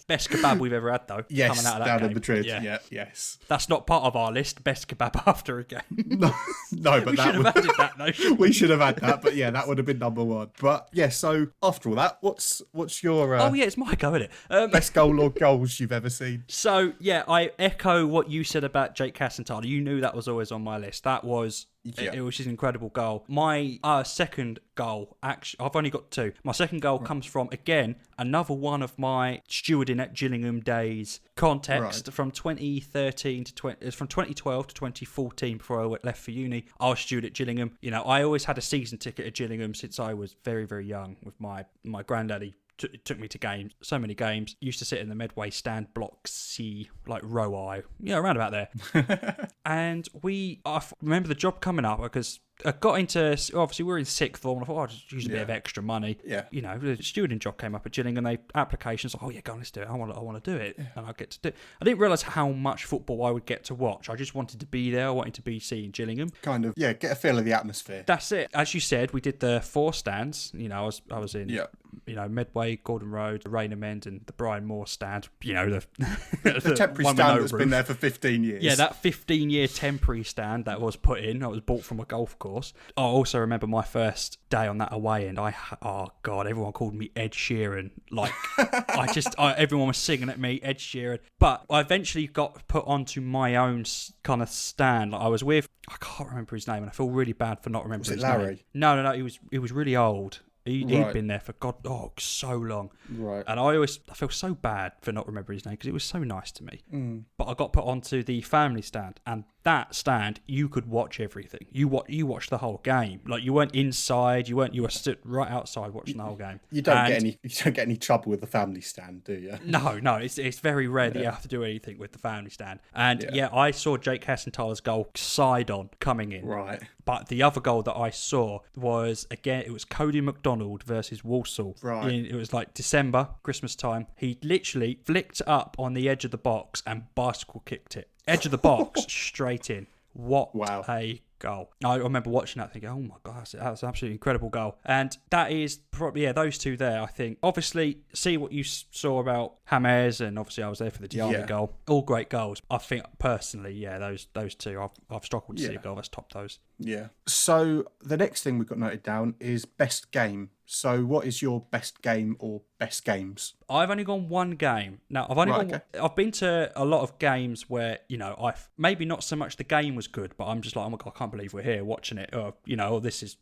Best kebab we've ever had, though. Yes, coming out of that down game. in Madrid. Yeah, yes. That's not part of our list. Best kebab after a game. No, but we should have added that, though. We should have had that, but that would have been number one. But so after all that, what's your? It's my go, isn't it? Best goal or goals you've ever seen. So I echo what you said about Jake Cassantano. You knew that was always on my list. That was. Yeah. It was just an incredible goal. My second goal, actually, I've only got two. My second goal comes from, again, another one of my stewarding at Gillingham days context from 2013 to from 2012 to 2014 before I left for uni. I was steward at Gillingham. I always had a season ticket at Gillingham since I was very, very young with my granddaddy it took me to games, so many games. Used to sit in the Medway stand, block C, like row I, around about there. And I remember the job coming up because I got into, obviously we were in sixth form, and I thought, I'll just use a bit of extra money. Yeah. The stewarding job came up at Gillingham, and applications, go on, let's do it. I want to do it. And I get to do it. I didn't realise how much football I would get to watch. I just wanted to be there. I wanted to be seeing Gillingham. Kind of, get a feel of the atmosphere. That's it. As you said, we did the 4 stands. I was in, Medway, Gordon Road, the Raynham End, and the Brian Moore stand. The temporary stand that's been there for 15 years. Yeah, that 15-year temporary stand that was put in. That was bought from a golf course. I also remember my first day on that away end. Everyone called me Ed Sheeran. Like, everyone was singing at me, Ed Sheeran. But I eventually got put onto my own kind of stand. Like, I was with, I can't remember his name, and I feel really bad for not remembering his Larry? name. No, he was really old. He'd been there for so long. Right. And I feel so bad for not remembering his name because it was so nice to me. But I got put onto the family stand, and that stand, you could watch everything. You watched the whole game. Like, you weren't inside, you were stood right outside watching the whole game. You don't get any trouble with the family stand, do you? No, it's very rare that you have to do anything with the family stand. And I saw Jake Hessenthaler's goal side on coming in. Right. But the other goal that I saw was, again, it was Cody McDonald versus Walsall. Right. It was like December, Christmas time. He literally flicked up on the edge of the box and bicycle kicked it. Edge of the box, straight in. What a goal. I remember watching that thinking, oh my gosh, that's an absolutely incredible goal. And that is probably, those two there, I think. Obviously, see what you saw about James, and obviously I was there for the Diana goal. All great goals. I think, personally, those two, I've struggled to see a goal that's topped those. Yeah. So the next thing we've got noted down is best game. So what is your best game or best games? I've only gone one game. Now, I've been to a lot of games where, I've maybe not so much the game was good, but I'm just like, oh my God, I can't believe we're here watching it. Or, this is,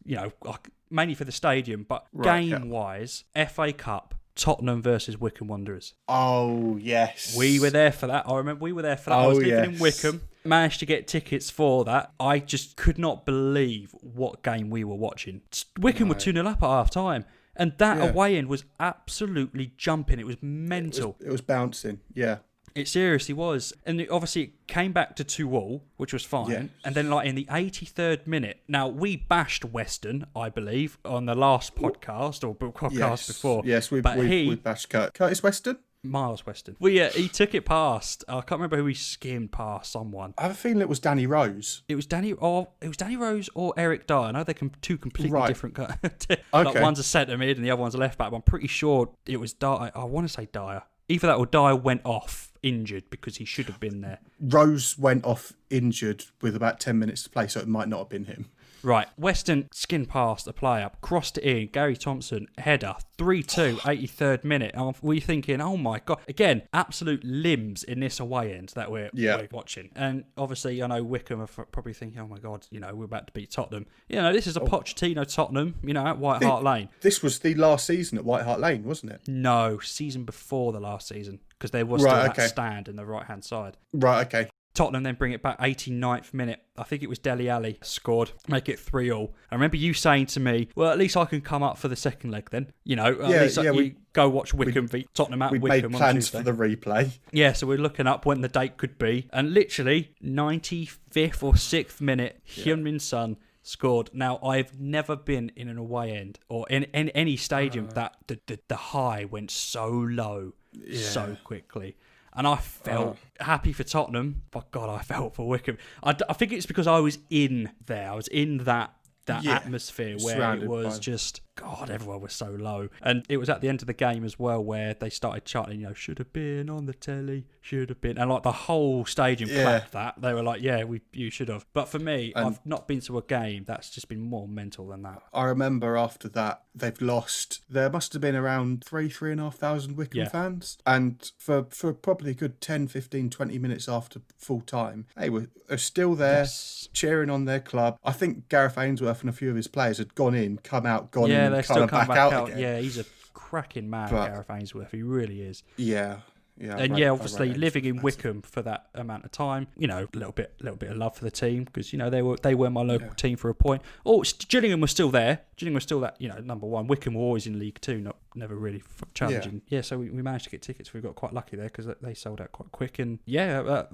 mainly for the stadium. But game-wise, FA Cup, Tottenham versus Wycombe Wanderers. Oh, yes. We were there for that. I remember we were there for that. I was living in Wycombe. Managed to get tickets for that. I just could not believe what game we were watching. Wycombe were 2-0 up at half time. And that away end was absolutely jumping. It was mental. It was bouncing, yeah. It seriously was. And obviously it came back to 2-2, which was fine. Yeah. And then in the 83rd minute, now we bashed Weston, I believe, on the last podcast or podcast before. Yes, we bashed Curtis Weston. Miles Weston. Well, he took it past. I can't remember who he skimmed past someone. I have a feeling it was Danny Rose. It was Danny Rose or Eric Dyer. I know they're two completely different guys. Okay. Like, one's a centre mid and the other one's a left back. But I'm pretty sure it was Dyer. I want to say Dyer. Either that or Dyer went off injured because he should have been there. Rose went off injured with about 10 minutes to play, so it might not have been him. Right, Weston skinned past a player, crossed it in, Gary Thompson, header, 3-2, 83rd minute. And we're thinking, oh my God. Again, absolute limbs in this away end that we're watching. And obviously, I know Wycombe are probably thinking, oh my God, we're about to beat Tottenham. This is a Pochettino Tottenham, at White Hart Lane. This was the last season at White Hart Lane, wasn't it? No, season before the last season, because there was still that stand in the right-hand side. Right, okay. Tottenham then bring it back 89th minute. I think it was Dele Alli scored, make it 3-3. I remember you saying to me, well, at least I can come up for the second leg then. At least we go watch Wycombe v Tottenham at Wycombe on Tuesday. We made plans for the replay. Yeah, so we're looking up when the date could be. And literally, 95th or 6th minute, Hyun-Min Son scored. Now, I've never been in an away end or in any stadium that the high went so low so quickly. And I felt happy for Tottenham, but God, I felt for Wycombe. I think it's because I was in there. I was in that atmosphere where it was just, God, everyone was so low. And it was at the end of the game as well where they started chanting, should have been on the telly, should have been. And like the whole stadium clapped that. They were like, you should have. But for me, I've not been to a game that's just been more mental than that. I remember after that, they've lost. There must have been around 3,500 Wycombe fans. And for probably a good 10, 15, 20 minutes after full time, they were still there cheering on their club. I think Gareth Ainsworth and a few of his players had gone in, come out, gone in, and come back out again. Yeah, he's a cracking man, Gareth Ainsworth. He really is. Yeah. And obviously living in Wycombe for that amount of time, a little bit of love for the team because they were my local team for a point. Oh, Gillingham was still there. Gillingham was still that number one. Wycombe were always in League Two, never really challenging. Yeah, so we managed to get tickets. We got quite lucky there because they sold out quite quick. And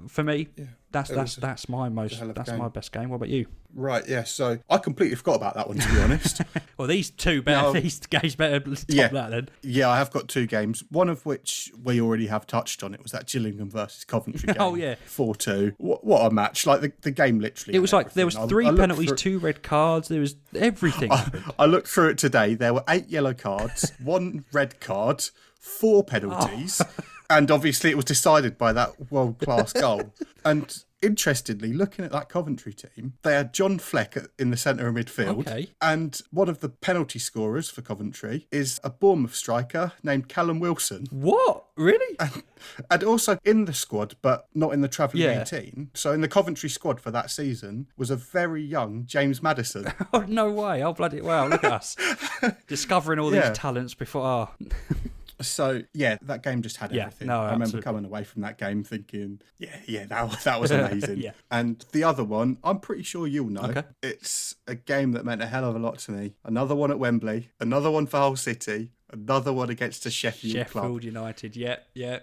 for me, that's my best game. What about you? Right, yeah. So I completely forgot about that one, to be honest. Well, these games better top that then. Yeah, I have got 2 games. One of which we already have touched on. It was that Gillingham versus Coventry game. Oh yeah, 4-2. What a match! Like the game literally. It was like there was 3 penalties, 2 red cards. There was everything. I looked through it today. There were 8 yellow cards, 1 red card, 4 penalties. And obviously it was decided by that world-class goal. And interestingly, looking at that Coventry team, they had John Fleck in the centre of midfield. Okay. And one of the penalty scorers for Coventry is a Bournemouth striker named Callum Wilson. What? Really? And also in the squad, but not in the travelling 18. So in the Coventry squad for that season was a very young James Maddison. Oh, no way. Oh, bloody wow. Look at us. Discovering all these talents before... So, yeah, that game just had everything. I remember coming away from that game thinking, that was amazing. And the other one, I'm pretty sure you'll know. Okay. It's a game that meant a hell of a lot to me. Another one at Wembley, another one for Hull City, another one against the Sheffield club. United,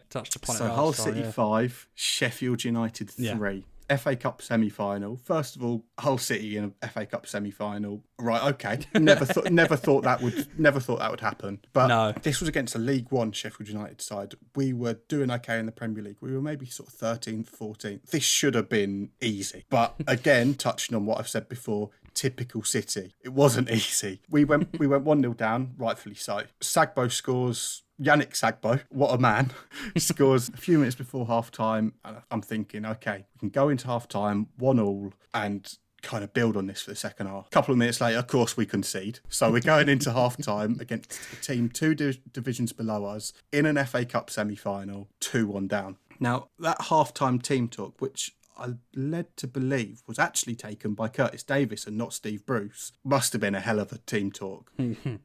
touched upon it. So Hull City 5, Sheffield United 3. FA Cup semi-final. First of all, Hull City in a FA Cup semi-final. Right, okay. Never thought that would happen. But this was against a League One Sheffield United side. We were doing okay in the Premier League. We were maybe sort of 13th, 14th. This should have been easy. But again, touching on what I've said before, typical City. It wasn't easy. We went 1-0 down, rightfully so. Sagbo scores. Yannick Sagbo, what a man, scores a few minutes before half-time. And I'm thinking, okay, we can go into half-time, 1-1, and kind of build on this for the second half. A couple of minutes later, of course, we concede. So we're going into half-time against a team 2 divisions below us in an FA Cup semi-final, 2-1 down. Now, that half-time team talk, which I led to believe was actually taken by Curtis Davis and not Steve Bruce, must have been a hell of a team talk.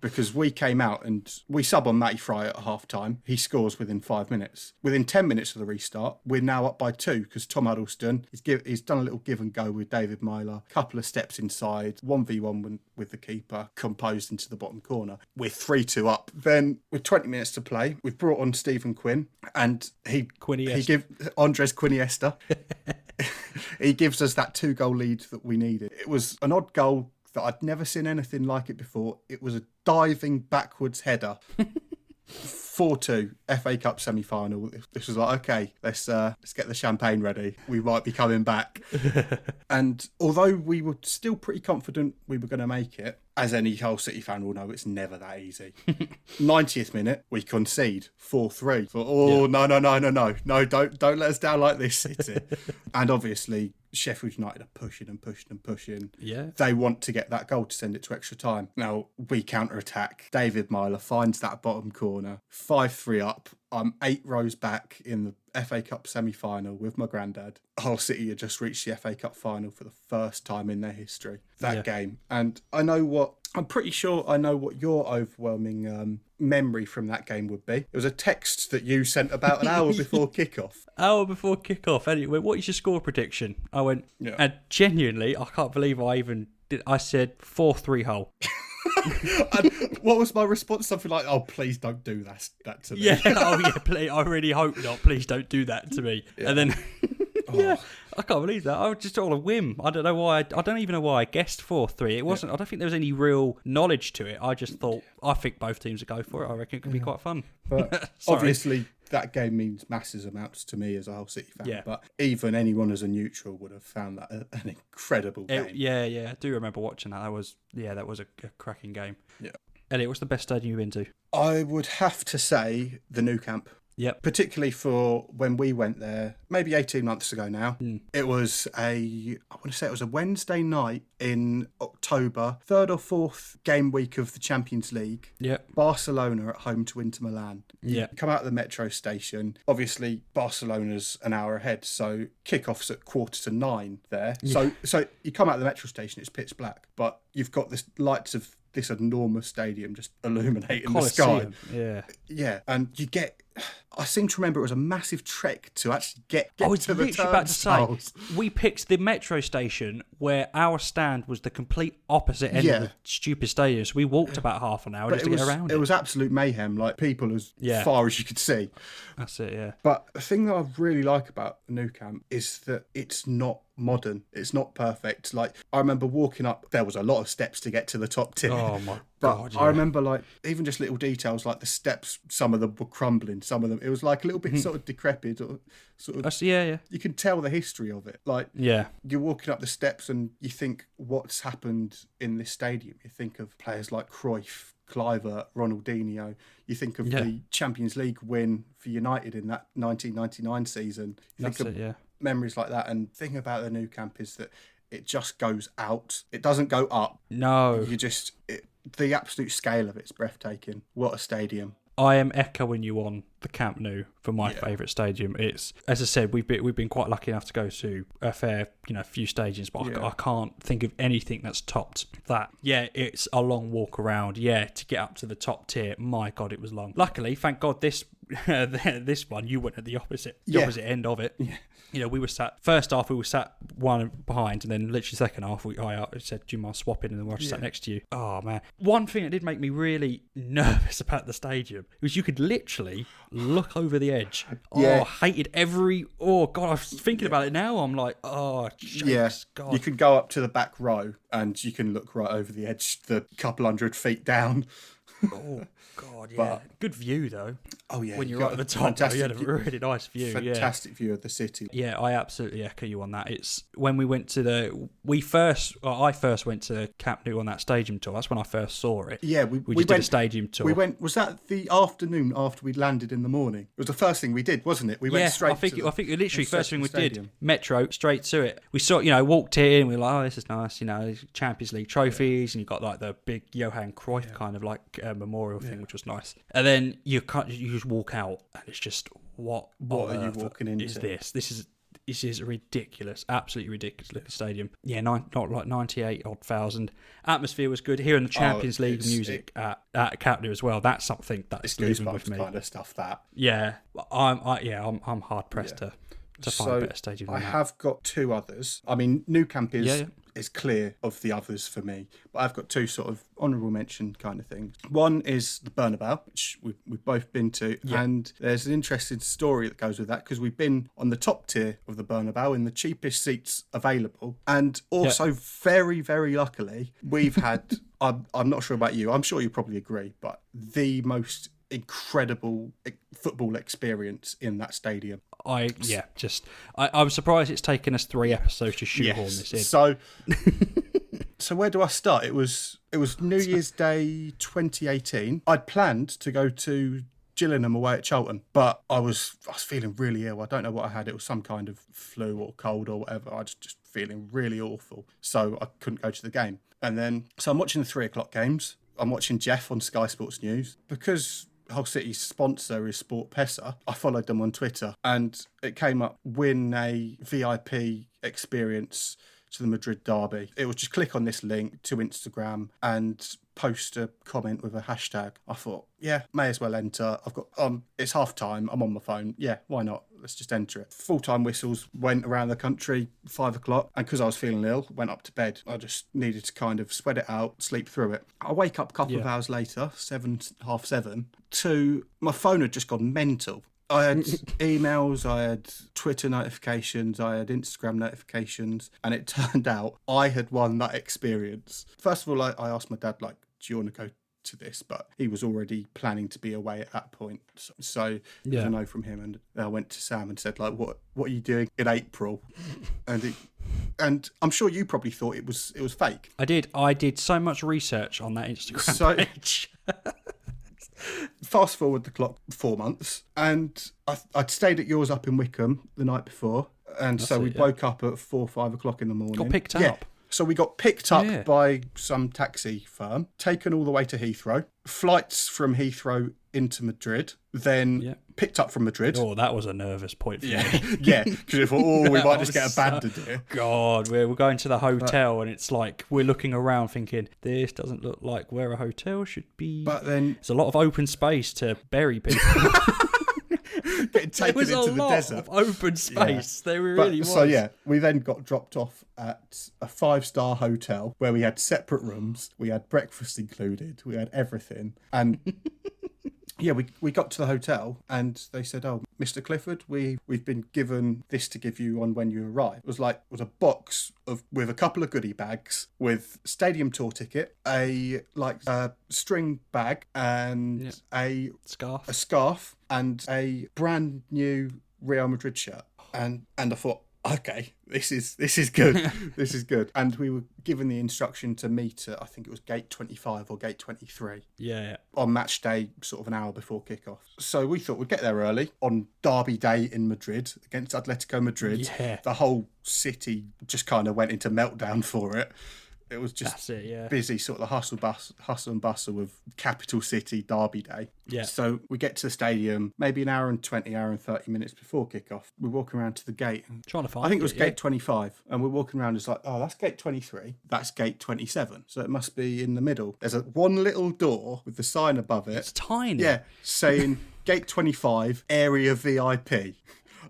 Because we came out and we sub on Matty Fry at half time. He scores within 5 minutes. Within 10 minutes of the restart, we're now up by 2 because Tom Huddleston, he's done a little give and go with David Myler, couple of steps inside, 1v1 with the keeper, composed into the bottom corner. We're 3-2 up. Then with 20 minutes to play, we've brought on Stephen Quinn and he gives Andres Quiniesta. He gives us that 2-goal lead that we needed. It was an odd goal that I'd never seen anything like it before. It was a diving backwards header. 4-2 FA Cup semi-final. This was like, okay, let's get the champagne ready. We might be coming back. And although we were still pretty confident we were going to make it, as any Hull City fan will know, it's never that easy. 90th minute, we concede 4-3. No, don't let us down like this, City. And obviously, Sheffield United are pushing and pushing and pushing. Yeah. They want to get that goal to send it to extra time. Now, we counter-attack. David Myler finds that bottom corner. 5-3 up. I'm 8 rows back in the FA Cup semi-final with my granddad. Hull City had just reached the FA Cup final for the first time in their history. That game. And I'm pretty sure I know what your overwhelming memory from that game would be. It was a text that you sent about an hour before kickoff. Anyway, what is your score prediction? I went, and genuinely, I can't believe I even did. I said 4-3 Hull. And what was my response? Something like, "Oh, please don't do that to me." Yeah. Please. I really hope not. Please don't do that to me. Yeah. And then, I can't believe that. I was just on a whim. I don't know why. I don't even know why I guessed 4-3. It wasn't. I don't think there was any real knowledge to it. I just thought, I think both teams would go for it. I reckon it could be quite fun. But obviously, that game means massive amounts to me as a Hull City fan. Yeah. But even anyone as a neutral would have found that an incredible game. I do remember watching that. That was a cracking game. Yeah. Elliot, what's the best stadium you've been to? I would have to say the Nou Camp. Yep. Particularly for when we went there, maybe 18 months ago now. It was a Wednesday night in October, 3rd or 4th game week of the Champions League. Yep. Barcelona at home to Inter Milan. Yeah. Come out of the metro station. Obviously, Barcelona's an hour ahead, so kickoff's at 8:45 there. Yeah. So you come out of the metro station, it's pitch black, but you've got the lights of this enormous stadium just illuminating the sky. Colosseum, yeah. Yeah, and I seem to remember it was a massive trek to actually get I was to the literally about to say, turnstiles. we picked the metro station where our stand was the complete opposite end of the stupid stadium. So we walked about half an hour just to get around it. It was absolute mayhem, like people as far as you could see. That's it, yeah. But the thing that I really like about the Nou Camp is that it's not modern. It's not perfect. Like, I remember walking up, there was a lot of steps to get to the top tier. Oh my But God, I remember, like, even just little details, like the steps, some of them were crumbling, some of them, it was like a little bit sort of decrepit, or sort of, yeah. you can tell the history of it. Like, Yeah. you're walking up the steps and you think, what's happened in this stadium? You think of players like Cruyff, Kluivert, Ronaldinho. You think of the Champions League win for United in that 1999 season. Memories like that. And the thing about the Nou Camp is that it just goes out. It doesn't go up. No. The absolute scale of it's breathtaking. What a stadium. I am echoing you on the Camp Nou for my favourite stadium. It's, as I said, we've been quite lucky enough to go to a fair, few stadiums, but I can't think of anything that's topped that. Yeah, it's a long walk around. Yeah, to get up to the top tier, my God, it was long. Luckily, thank God, this one, you went at the opposite end of it. Yeah. We were sat, first half we were sat one behind, and then literally second half I said, do you mind swapping? And then we sat next to you. Oh man. One thing that did make me really nervous about the stadium was you could literally look over the edge. I hated God, I was thinking about it now. I'm like, shakes, God. You can go up to the back row and you can look right over the edge, the couple 100 feet down. Oh God, yeah. Good view though. Oh yeah, when you're right at the top, you had a really nice view. Fantastic view of the city. Yeah, I absolutely echo you on that. It's when we went to I first went to Camp Nou on that stadium tour. That's when I first saw it. Yeah, we did a stadium tour. We went. Was that the afternoon after we landed in the morning? It was the first thing we did, wasn't it? We went straight. I think literally first thing we did, metro straight to it. We saw, walked in. We were like, oh, this is nice. Champions League trophies, and you got like the big Johan Cruyff kind of like memorial thing, which was nice. And then you just walk out, and it's just what are you walking into? Is this? This is a ridiculous, absolutely ridiculous looking stadium. Yeah, not like 98,000. Atmosphere was good. Hearing the Champions League music at Camp Nou as well. That's something that's moving with me. Kind of stuff that. Yeah, I'm hard pressed to find a better stadium than that. I have got two others. I mean, Nou Camp is clear of the others for me, but I've got two sort of honourable mention kind of things. One is the Bernabeu, which we've both been to, and there's an interesting story that goes with that because we've been on the top tier of the Bernabeu in the cheapest seats available, and also very, very luckily we've had. I'm not sure about you. I'm sure you probably agree, but the most incredible football experience in that stadium. I'm surprised it's taken us 3 episodes to shoehorn this in. So where do I start? It was New Year's Day 2018. I'd planned to go to Gillingham away at Charlton, but I was feeling really ill. I don't know what I had. It was some kind of flu or cold or whatever. I was just feeling really awful, so I couldn't go to the game. And then so I'm watching the 3 o'clock games. I'm watching Jeff on Sky Sports News because Hull City's sponsor is Sport Pesa. I followed them on Twitter and it came up, win a VIP experience to the Madrid derby. It was just click on this link to Instagram and post a comment with a hashtag. I thought, may as well enter. I've got it's half time. I'm on my phone. Yeah, why not? Let's just enter it. Full-time whistles went around the country, 5 o'clock. And because I was feeling ill, went up to bed. I just needed to kind of sweat it out, sleep through it. I wake up a couple of hours later, 7:30, to my phone had just gone mental. I had emails, I had Twitter notifications, I had Instagram notifications, and it turned out I had won that experience. First of all, I asked my dad, do you want to go to this? But he was already planning to be away at that point. So there's a no from him, and I went to Sam and said, what are you doing in April? And I'm sure you probably thought it was fake. I did so much research on that Instagram page. Fast forward the clock 4 months, and I'd stayed at yours up in Wickham the night before, and we woke up at 4 or 5 o'clock in the morning. Got picked up. So we got picked up by some taxi firm, taken all the way to Heathrow. Flights from Heathrow into Madrid, then picked up from Madrid. Oh, that was a nervous point for me. Yeah, because we thought, we might just get abandoned here. God, we're going to the hotel and it's like we're looking around thinking, this doesn't look like where a hotel should be. But then... There's a lot of open space to bury people. Getting taken into the desert. Of open space. There really was. So yeah, we then got dropped off at a 5-star hotel where we had separate rooms. We had breakfast included. We had everything. And yeah, we got to the hotel and they said, "Oh, Mr. Clifford, we've been given this to give you on when you arrive." It was a box with a couple of goodie bags with stadium tour ticket, a string bag, and a scarf, and a brand new Real Madrid shirt. And I thought, okay, this is good. This is good. And we were given the instruction to meet at, I think it was gate 25 or gate 23. Yeah. On match day, sort of an hour before kickoff. So we thought we'd get there early on Derby Day in Madrid against Atletico Madrid. Yeah. The whole city just kind of went into meltdown for it. It was just busy, sort of the hustle and bustle of capital city Derby Day. Yeah. So we get to the stadium maybe an hour and 30 minutes before kickoff. We're walking around to the gate. Trying to find I think it was gate 25. And we're walking around, it's like, oh, that's gate 23. That's gate 27. So it must be in the middle. There's one little door with the sign above it. It's tiny. Yeah, saying gate 25, area VIP.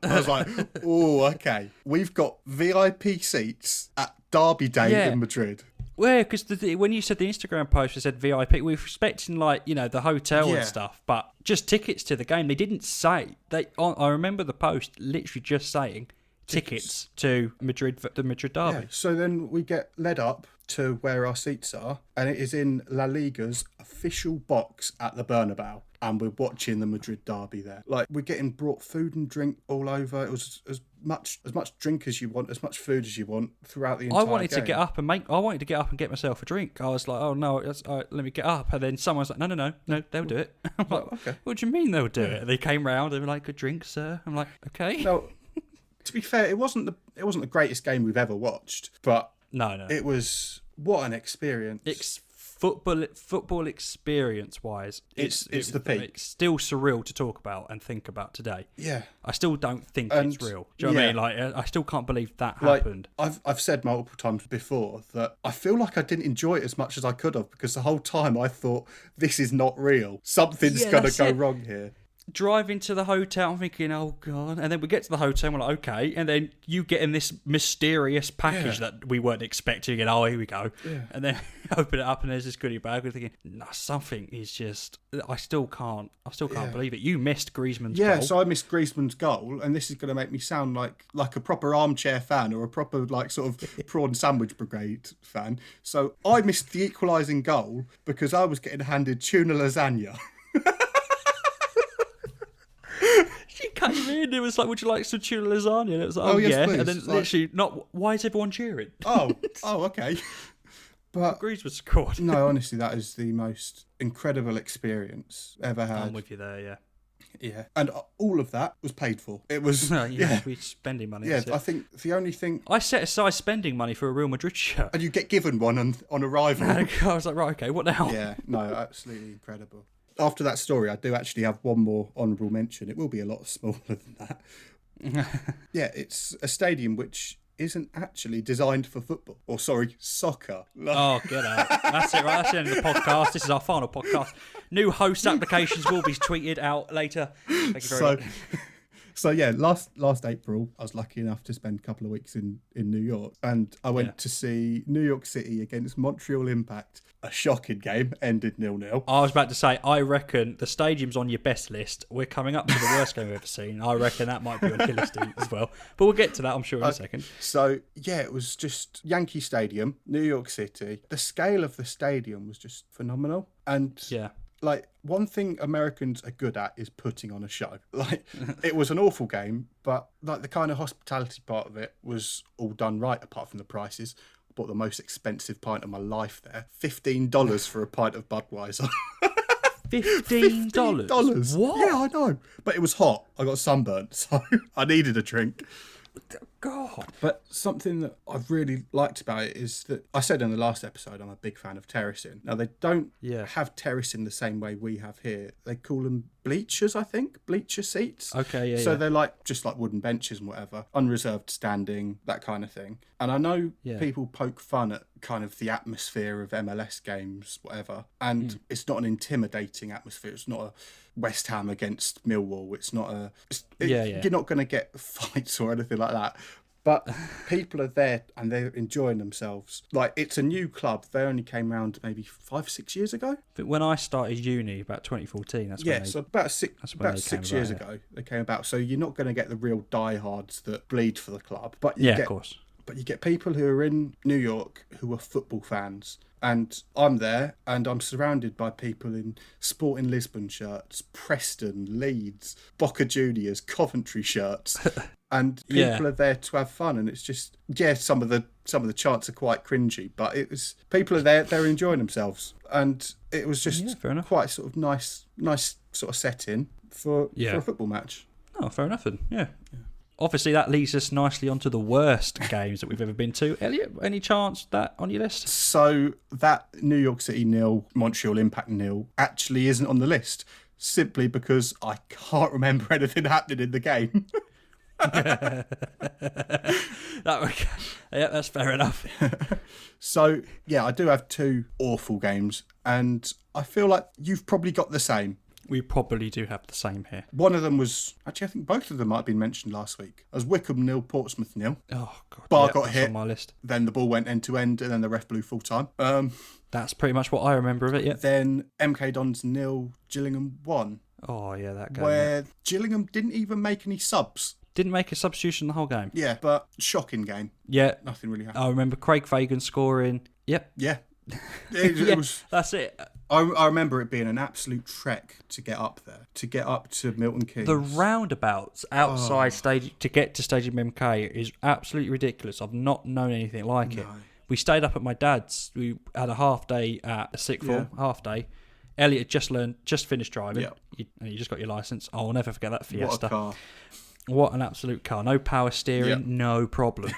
I was like, oh, okay. We've got VIP seats at Derby Day in Madrid. Well, because when you said the Instagram post, it said VIP, we were expecting the hotel and stuff, but just tickets to the game. They didn't say. I remember the post literally just saying tickets to Madrid, the Madrid derby. Yeah. So then we get led up to where our seats are, and it is in La Liga's official box at the Bernabeu. And we're watching the Madrid derby there. We're getting brought food and drink all over. It was as much drink as you want, as much food as you want throughout the entire game. I wanted to get up and get myself a drink. I was like, oh no, let me get up. And then someone's like, no, they'll do it. I'm like, okay. What do you mean they'll do it? They came round and were like, a drink, sir. I'm like, okay. No, to be fair, it wasn't the greatest game we've ever watched, but no, it was, what an experience. It's football experience wise, it's the peak. It's still surreal to talk about and think about today. Yeah, I still don't think it's real. Do you know what I mean? I still can't believe that happened. I've said multiple times before that I feel like I didn't enjoy it as much as I could have, because the whole time I thought, this is not real. Something's gonna go wrong here. Driving to the hotel, I'm thinking, oh God. And then we get to the hotel, and we're like, okay. And then you get in this mysterious package that we weren't expecting, and here we go. Yeah. And then open it up, and there's this goodie bag. We're thinking, no, something is just, I still can't believe it. You missed Griezmann's goal. Yeah, so I missed Griezmann's goal, and this is going to make me sound like a proper armchair fan or a proper sort of prawn sandwich brigade fan. So I missed the equalising goal because I was getting handed tuna lasagna. She came in, it was like, would you like some tuna lasagna? And it was like, oh yes, please. And then literally, why is everyone cheering? Oh, okay. But Greaves was scored. No, honestly, that is the most incredible experience ever had. I'm with you there, yeah. Yeah, and all of that was paid for. It was, we're spending money. Yeah, I think the only thing... I set aside spending money for a Real Madrid shirt. And you get given one on arrival. I was like, right, okay, what now? Yeah, no, absolutely incredible. After that story, I do actually have one more honourable mention. It will be a lot smaller than that. Yeah, it's a stadium which isn't actually designed for football. Or, sorry, soccer. Oh, get out. That's it, right? That's the end of the podcast. This is our final podcast. New host applications will be tweeted out later. Thank you very much. So yeah, last April, I was lucky enough to spend a couple of weeks in New York, and I went to see New York City against Montreal Impact. A shocking game, ended 0-0. I was about to say, I reckon the stadium's on your best list. We're coming up to the worst game we've ever seen. I reckon that might be on your list as well. But we'll get to that, I'm sure, in a second. So yeah, it was just Yankee Stadium, New York City. The scale of the stadium was just phenomenal. And one thing Americans are good at is putting on a show. It was an awful game, but the kind of hospitality part of it was all done right, apart from the prices. I bought the most expensive pint of my life there. $15 for a pint of Budweiser. $15? What? Yeah, I know. But it was hot. I got sunburnt, so I needed a drink. God. But something that I've really liked about it is that I said in the last episode I'm a big fan of terracing. Now, they don't have terracing the same way we have here. They call them bleachers, I think. Bleacher seats. Okay, yeah. So they're just like wooden benches and whatever. Unreserved standing, that kind of thing. And I know people poke fun at kind of the atmosphere of MLS games, whatever. And it's not an intimidating atmosphere. It's not a West Ham against Millwall. It's not a... You're not going to get fights or anything like that. But people are there and they're enjoying themselves. Like, it's a new club. They only came around maybe 5-6 years ago. But when I started uni, about 2014, that's when so about six years ago they came about. So you're not going to get the real diehards that bleed for the club. But of course. But you get people who are in New York who are football fans. And I'm there and I'm surrounded by people in Sporting Lisbon shirts, Preston, Leeds, Boca Juniors, Coventry shirts. And people are there to have fun, and it's just some of the chants are quite cringy, but it was people are there, they're enjoying themselves, and it was just quite sort of nice sort of setting for a football match. Oh, fair enough, then. Yeah. Obviously, that leads us nicely onto the worst games that we've ever been to. Elliot, any chance that on your list? So that New York City 0, Montreal Impact 0 actually isn't on the list, simply because I can't remember anything happening in the game. That's fair enough. So I do have two awful games, and I feel like you've probably got the same. We probably do have the same here. One of them was actually, I think both of them might have been mentioned last week. It was Wickham 0, Portsmouth 0. Oh God! Bar got hit on my list. Then the ball went end to end, and then the ref blew full time. That's pretty much what I remember of it. Yeah. Then MK Dons 0, Gillingham 1. Oh yeah, that game. Where Gillingham didn't even make any subs. Didn't make a substitution the whole game. Yeah, but shocking game. Yeah. Nothing really happened. I remember Craig Fagan scoring. Yep. Yeah. It was. That's it. I remember it being an absolute trek to get up there, to get up to Milton Keynes. The roundabouts outside stage to get to Stadium MK is absolutely ridiculous. I've not known anything like it. We stayed up at my dad's. We had a half day at a sixth form, half day. Elliot just finished driving. Yeah. And you just got your licence. I'll never forget that Fiesta. What a car. What an absolute car. No power steering, no problem.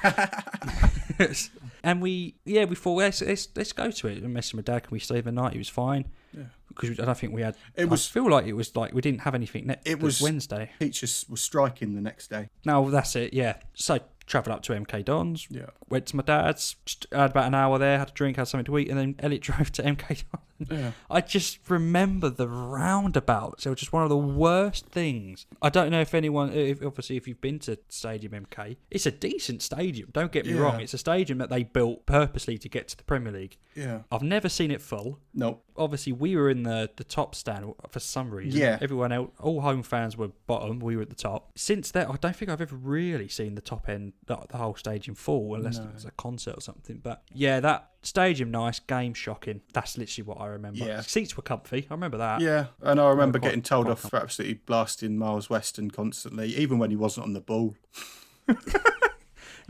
And we thought, let's go to it. And messaged my dad, can we stay the night? He was fine. Yeah. Because I don't think we had... I feel like it was like we didn't have anything. It was Wednesday. Teachers were striking the next day. No, that's it, yeah. So travelled up to MK Dons, went to my dad's, had about an hour there, had a drink, had something to eat, and then Elliot drove to MK Dons. Yeah. I just remember the roundabouts. They were just one of the worst things. I don't know if anyone, obviously if you've been to Stadium MK, it's a decent stadium, don't get me wrong. It's a stadium that they built purposely to get to the Premier League. Yeah. I've never seen it full. Nope. Obviously, we were in the top stand for some reason. Yeah. Everyone else, all home fans were bottom. We were at the top. Since then, I don't think I've ever really seen the top end, the whole stadium full, unless it was a concert or something. But yeah, that stadium nice, game shocking. That's literally what I remember. Yeah. Seats were comfy. I remember that. Yeah, and I remember getting told off for absolutely blasting Miles Weston constantly, even when he wasn't on the ball.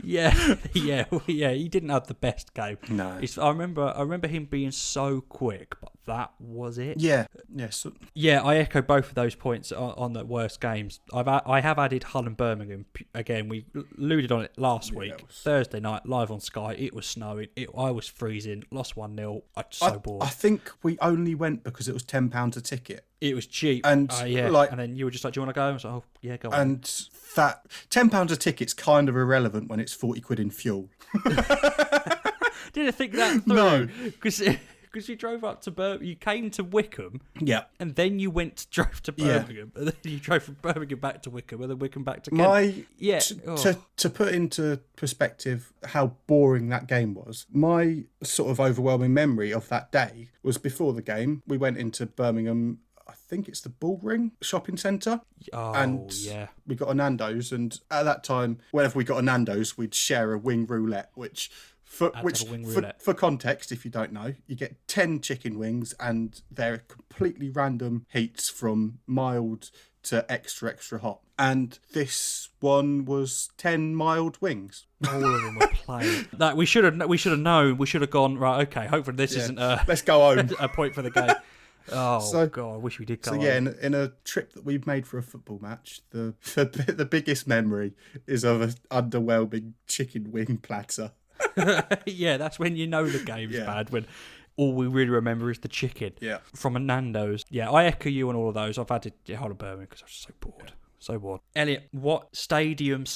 Yeah, he didn't have the best game. No. I remember him being so quick, but that was it. Yeah. Yes. Yeah, I echo both of those points on the worst games. I have added Hull and Birmingham. Again, we alluded on it last week. Thursday night, live on Sky. It was snowing. I was freezing. Lost 1-0. I was so bored. I think we only went because it was £10 a ticket. It was cheap. And and then you were just like, do you want to go? I was like, oh, yeah, go on. And that £10 a ticket's kind of irrelevant when it's 40 quid in fuel. Didn't think that through. No. Because you drove up to Birmingham, you came to Wickham, and then you drove to Birmingham, and then you drove from Birmingham back to Wickham, and then Wickham back to Kent. To put into perspective how boring that game was, my sort of overwhelming memory of that day was before the game. We went into Birmingham, I think it's the Bullring shopping centre. Oh, and we got a Nando's, and at that time, whenever we got a Nando's, we'd share a wing roulette, which... For context, if you don't know, you get 10 chicken wings and they're completely random heats from mild to extra hot. And this one was 10 mild wings. All of them were plain. That we should have known. We should have gone, right, okay, hopefully this isn't let's go home. A point for the game. Oh, God, I wish we did go So yeah, in a trip that we've made for a football match, the biggest memory is of an underwhelming chicken wing platter. Yeah, that's when you know the game's Yeah. bad, when all we really remember is the chicken from a Nando's. Yeah, I echo you on all of those. I've had to hold a Birmingham because I was so bored. So bored. Elliot, what stadiums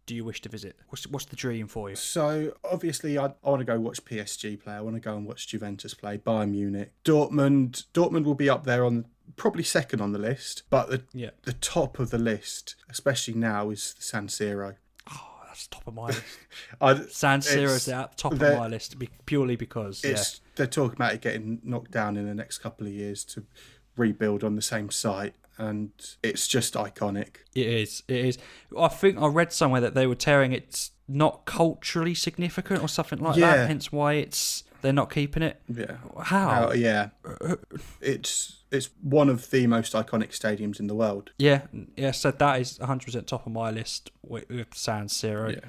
do you wish to visit? What's the dream for you? So obviously, I want to go watch PSG play. I want to go and watch Juventus play. Bayern Munich, Dortmund. Dortmund will be up there on probably second on the list, but the top of the list, especially now, is San Siro. Oh, that's top of my list. San Siro's at top of my list purely because they're talking about it getting knocked down in the next couple of years to rebuild on the same site. And it's just iconic. It is. I think I read somewhere that they were tearing it's not culturally significant or something like that, hence why they're not keeping it. Yeah. How? Yeah. It's one of the most iconic stadiums in the world. Yeah, so that is 100% top of my list with San Siro. Yeah.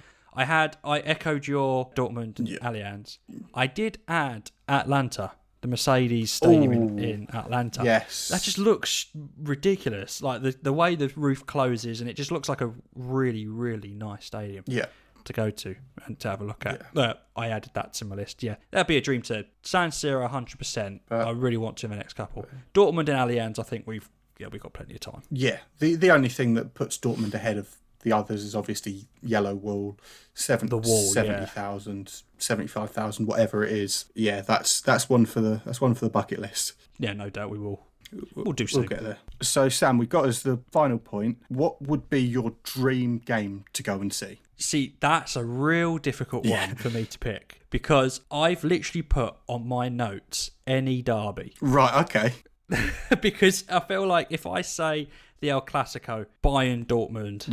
I echoed your Dortmund and Allianz. I did add Atlanta. The Mercedes Stadium in Atlanta. Yes. That just looks ridiculous. Like the way the roof closes, and it just looks like a really, really nice stadium to go to and to have a look at. Yeah. I added that to my list. Yeah, that'd be a dream to San Siro 100%. I really want to in the next couple. Dortmund and Allianz, I think we've got plenty of time. Yeah. The only thing that puts Dortmund ahead of the others is obviously Yellow Wall, 70,000, 75,000, whatever it is. Yeah, that's one for the bucket list. Yeah, no doubt we will. We'll do so. We'll get there. So Sam, we've got as the final point. What would be your dream game to go and see? See, that's a real difficult one for me to pick because I've literally put on my notes any derby. Right. Okay. Because I feel like if I say the El Clasico, Bayern Dortmund,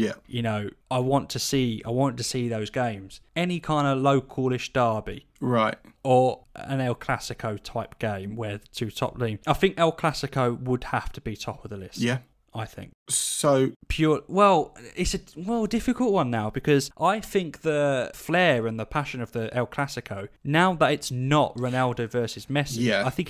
I want to see those games. Any kind of localish derby. Right. Or an El Clasico type game where the two top teams. I think El Clasico would have to be top of the list. Yeah. I think. So it's a difficult one now because I think the flair and the passion of the El Clasico, now that it's not Ronaldo versus Messi, I think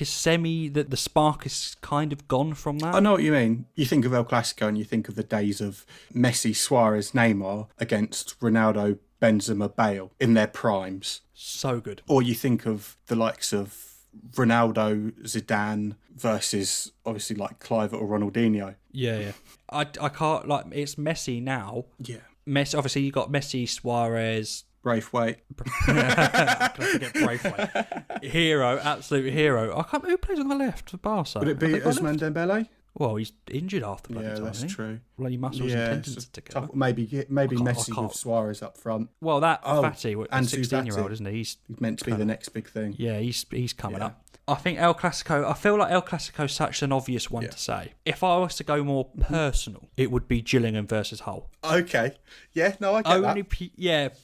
that the spark is kind of gone from that. I know what you mean. You think of El Clasico and you think of the days of Messi, Suarez, Neymar against Ronaldo, Benzema, Bale in their primes. So good. Or you think of the likes of Ronaldo, Zidane versus obviously like Clive or Ronaldinho. Yeah. I can't, like, it's Messi now. Yeah. Messi, obviously you got Messi, Suarez, Braithwaite. I can't forget Braithwaite. Hero, absolute hero. I can't. Who plays on the left for Barca? Would it be Ousmane Dembele? Well, he's injured half the bloody time. Yeah, that's true. Bloody muscles and tendons together. Maybe Messi with Suarez up front. Well, Fati, the 16-year-old, isn't he? He's meant to be the next big thing. Yeah, he's coming up. I think El Clasico, I feel like El Clasico is such an obvious one to say. If I was to go more personal, it would be Gillingham versus Hull. Okay. Yeah, no, I get that.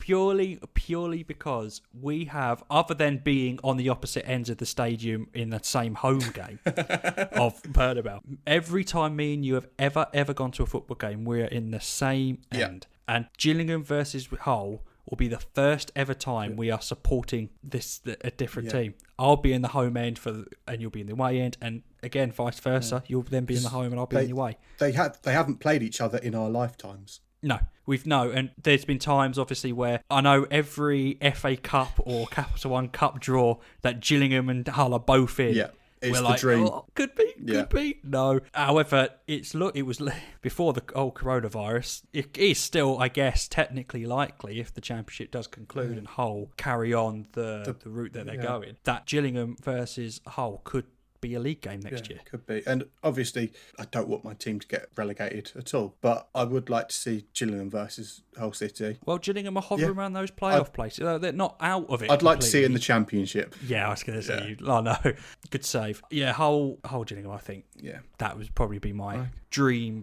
Purely because we have, other than being on the opposite ends of the stadium in the same home game of Bernabeu, every time me and you have ever gone to a football game, we're in the same end. And Gillingham versus Hull will be the first ever time we are supporting a different team. I'll be in the home end and you'll be in the away end, and again vice versa. You'll then be in the home and I'll be in the away. They haven't played each other in our lifetimes. No, and there's been times obviously where I know every FA Cup or Capital One Cup draw that Gillingham and Hull are both in. Yeah. It's the dream. Oh, could be. No. However, it was before the old coronavirus. It is still, I guess, technically likely if the championship does conclude and Hull carry on the route that they're going, that Gillingham versus Hull could be a league game next year. Could be. And obviously, I don't want my team to get relegated at all, but I would like to see Gillingham versus Hull City. Well, Gillingham are hovering around those playoff places. They're not out of it. I'd like to see it in the championship. Yeah, I was going to say. Yeah. Oh, no. Good save. Yeah, Hull Gillingham, I think. Yeah. That would probably be my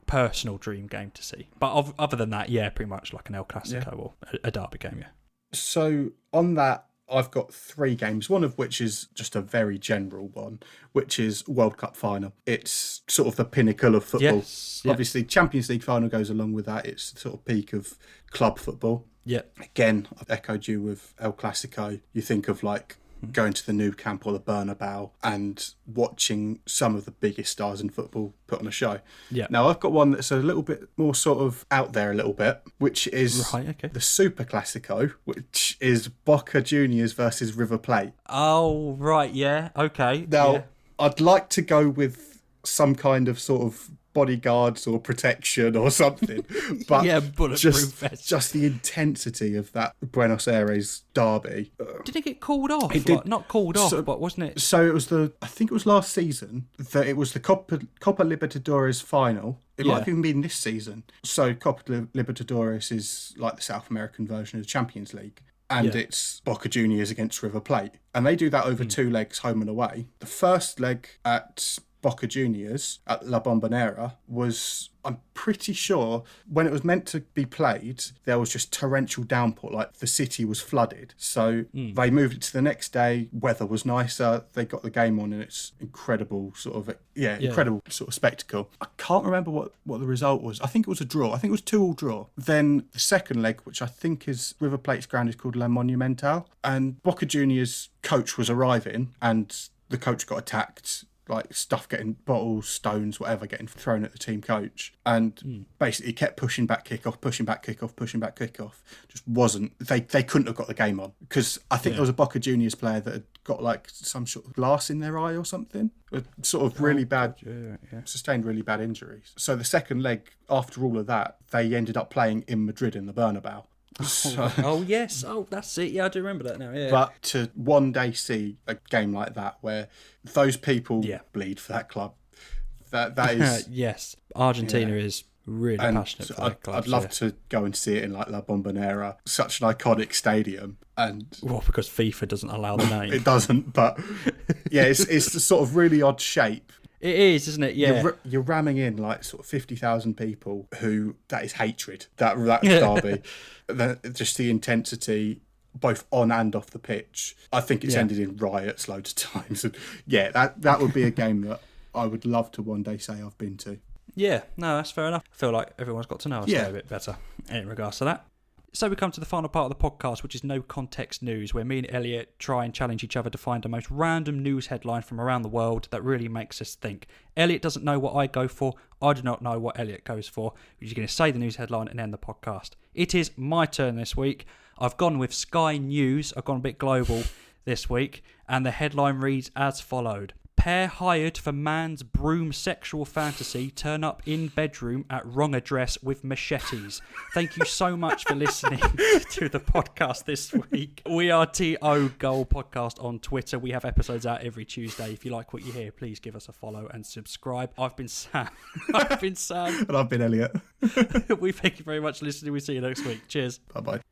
personal dream game to see. But other than that, pretty much like an El Clasico or a derby game, So, on that, I've got 3 games, one of which is just a very general one, which is World Cup final. It's sort of the pinnacle of football. Yes, Obviously, Champions League final goes along with that. It's the sort of peak of club football. Yeah. Again, I've echoed you with El Clasico. You think of like going to the new camp or the Bernabeu and watching some of the biggest stars in football put on a show. Yeah. Now, I've got one that's a little bit more sort of out there a little bit, which is the Super Classico, which is Boca Juniors versus River Plate. Oh, right, yeah, okay. Now, I'd like to go with some kind of sort of bodyguards or protection or something, but just the intensity of that Buenos Aires derby. Did it get called off? It did. Not called off, but wasn't it? So it was I think it was last season that it was the Copa Libertadores final. It might have even been this season. So Copa Libertadores is like the South American version of the Champions League. And it's Boca Juniors against River Plate. And they do that over 2 legs, home and away. The first leg at Boca Juniors at La Bombonera was, I'm pretty sure, when it was meant to be played, there was just torrential downpour, like the city was flooded. So they moved it to the next day, weather was nicer, they got the game on, and it's incredible incredible sort of spectacle. I can't remember what the result was. I think it was a draw. I think it was 2-2 draw. Then the second leg, which I think is River Plate's ground, is called La Monumental, and Boca Juniors' coach was arriving, and the coach got attacked, like stuff getting, bottles, stones, whatever, getting thrown at the team coach. And basically kept pushing back kickoff. Just wasn't, they couldn't have got the game on. Because I think there was a Boca Juniors player that had got like some sort of glass in their eye or something. Sort of really bad, sustained really bad injuries. So the second leg, after all of that, they ended up playing in Madrid in the Bernabeu. Oh yes, that's it. Yeah, I do remember that now. Yeah. But to one day see a game like that where those people bleed for that club, that is yes. Argentina is really passionate for that club. I'd love to go and see it in like La Bombonera, such an iconic stadium. And because FIFA doesn't allow the name. It doesn't, but it's the sort of really odd shape. It is, isn't it? Yeah. You're ramming in like sort of 50,000 people who, that is hatred, that derby. Just the intensity, both on and off the pitch. I think it's ended in riots loads of times. And that would be a game that I would love to one day say I've been to. Yeah, no, that's fair enough. I feel like everyone's got to know us a bit better in regards to that. So we come to the final part of the podcast, which is No Context News, where me and Elliot try and challenge each other to find the most random news headline from around the world that really makes us think. Elliot doesn't know what I go for. I do not know what Elliot goes for. He's going to say the news headline and end the podcast. It is my turn this week. I've gone with Sky News. I've gone a bit global this week. And the headline reads as followed. Pair hired for man's broom sexual fantasy turn up in bedroom at wrong address with machetes. Thank you so much for listening to the podcast this week. We are TO Goal Podcast on Twitter. We have episodes out every Tuesday. If you like what you hear, please give us a follow and subscribe. I've been Sam. And I've been Elliot. We thank you very much for listening. We'll see you next week. Cheers. Bye-bye.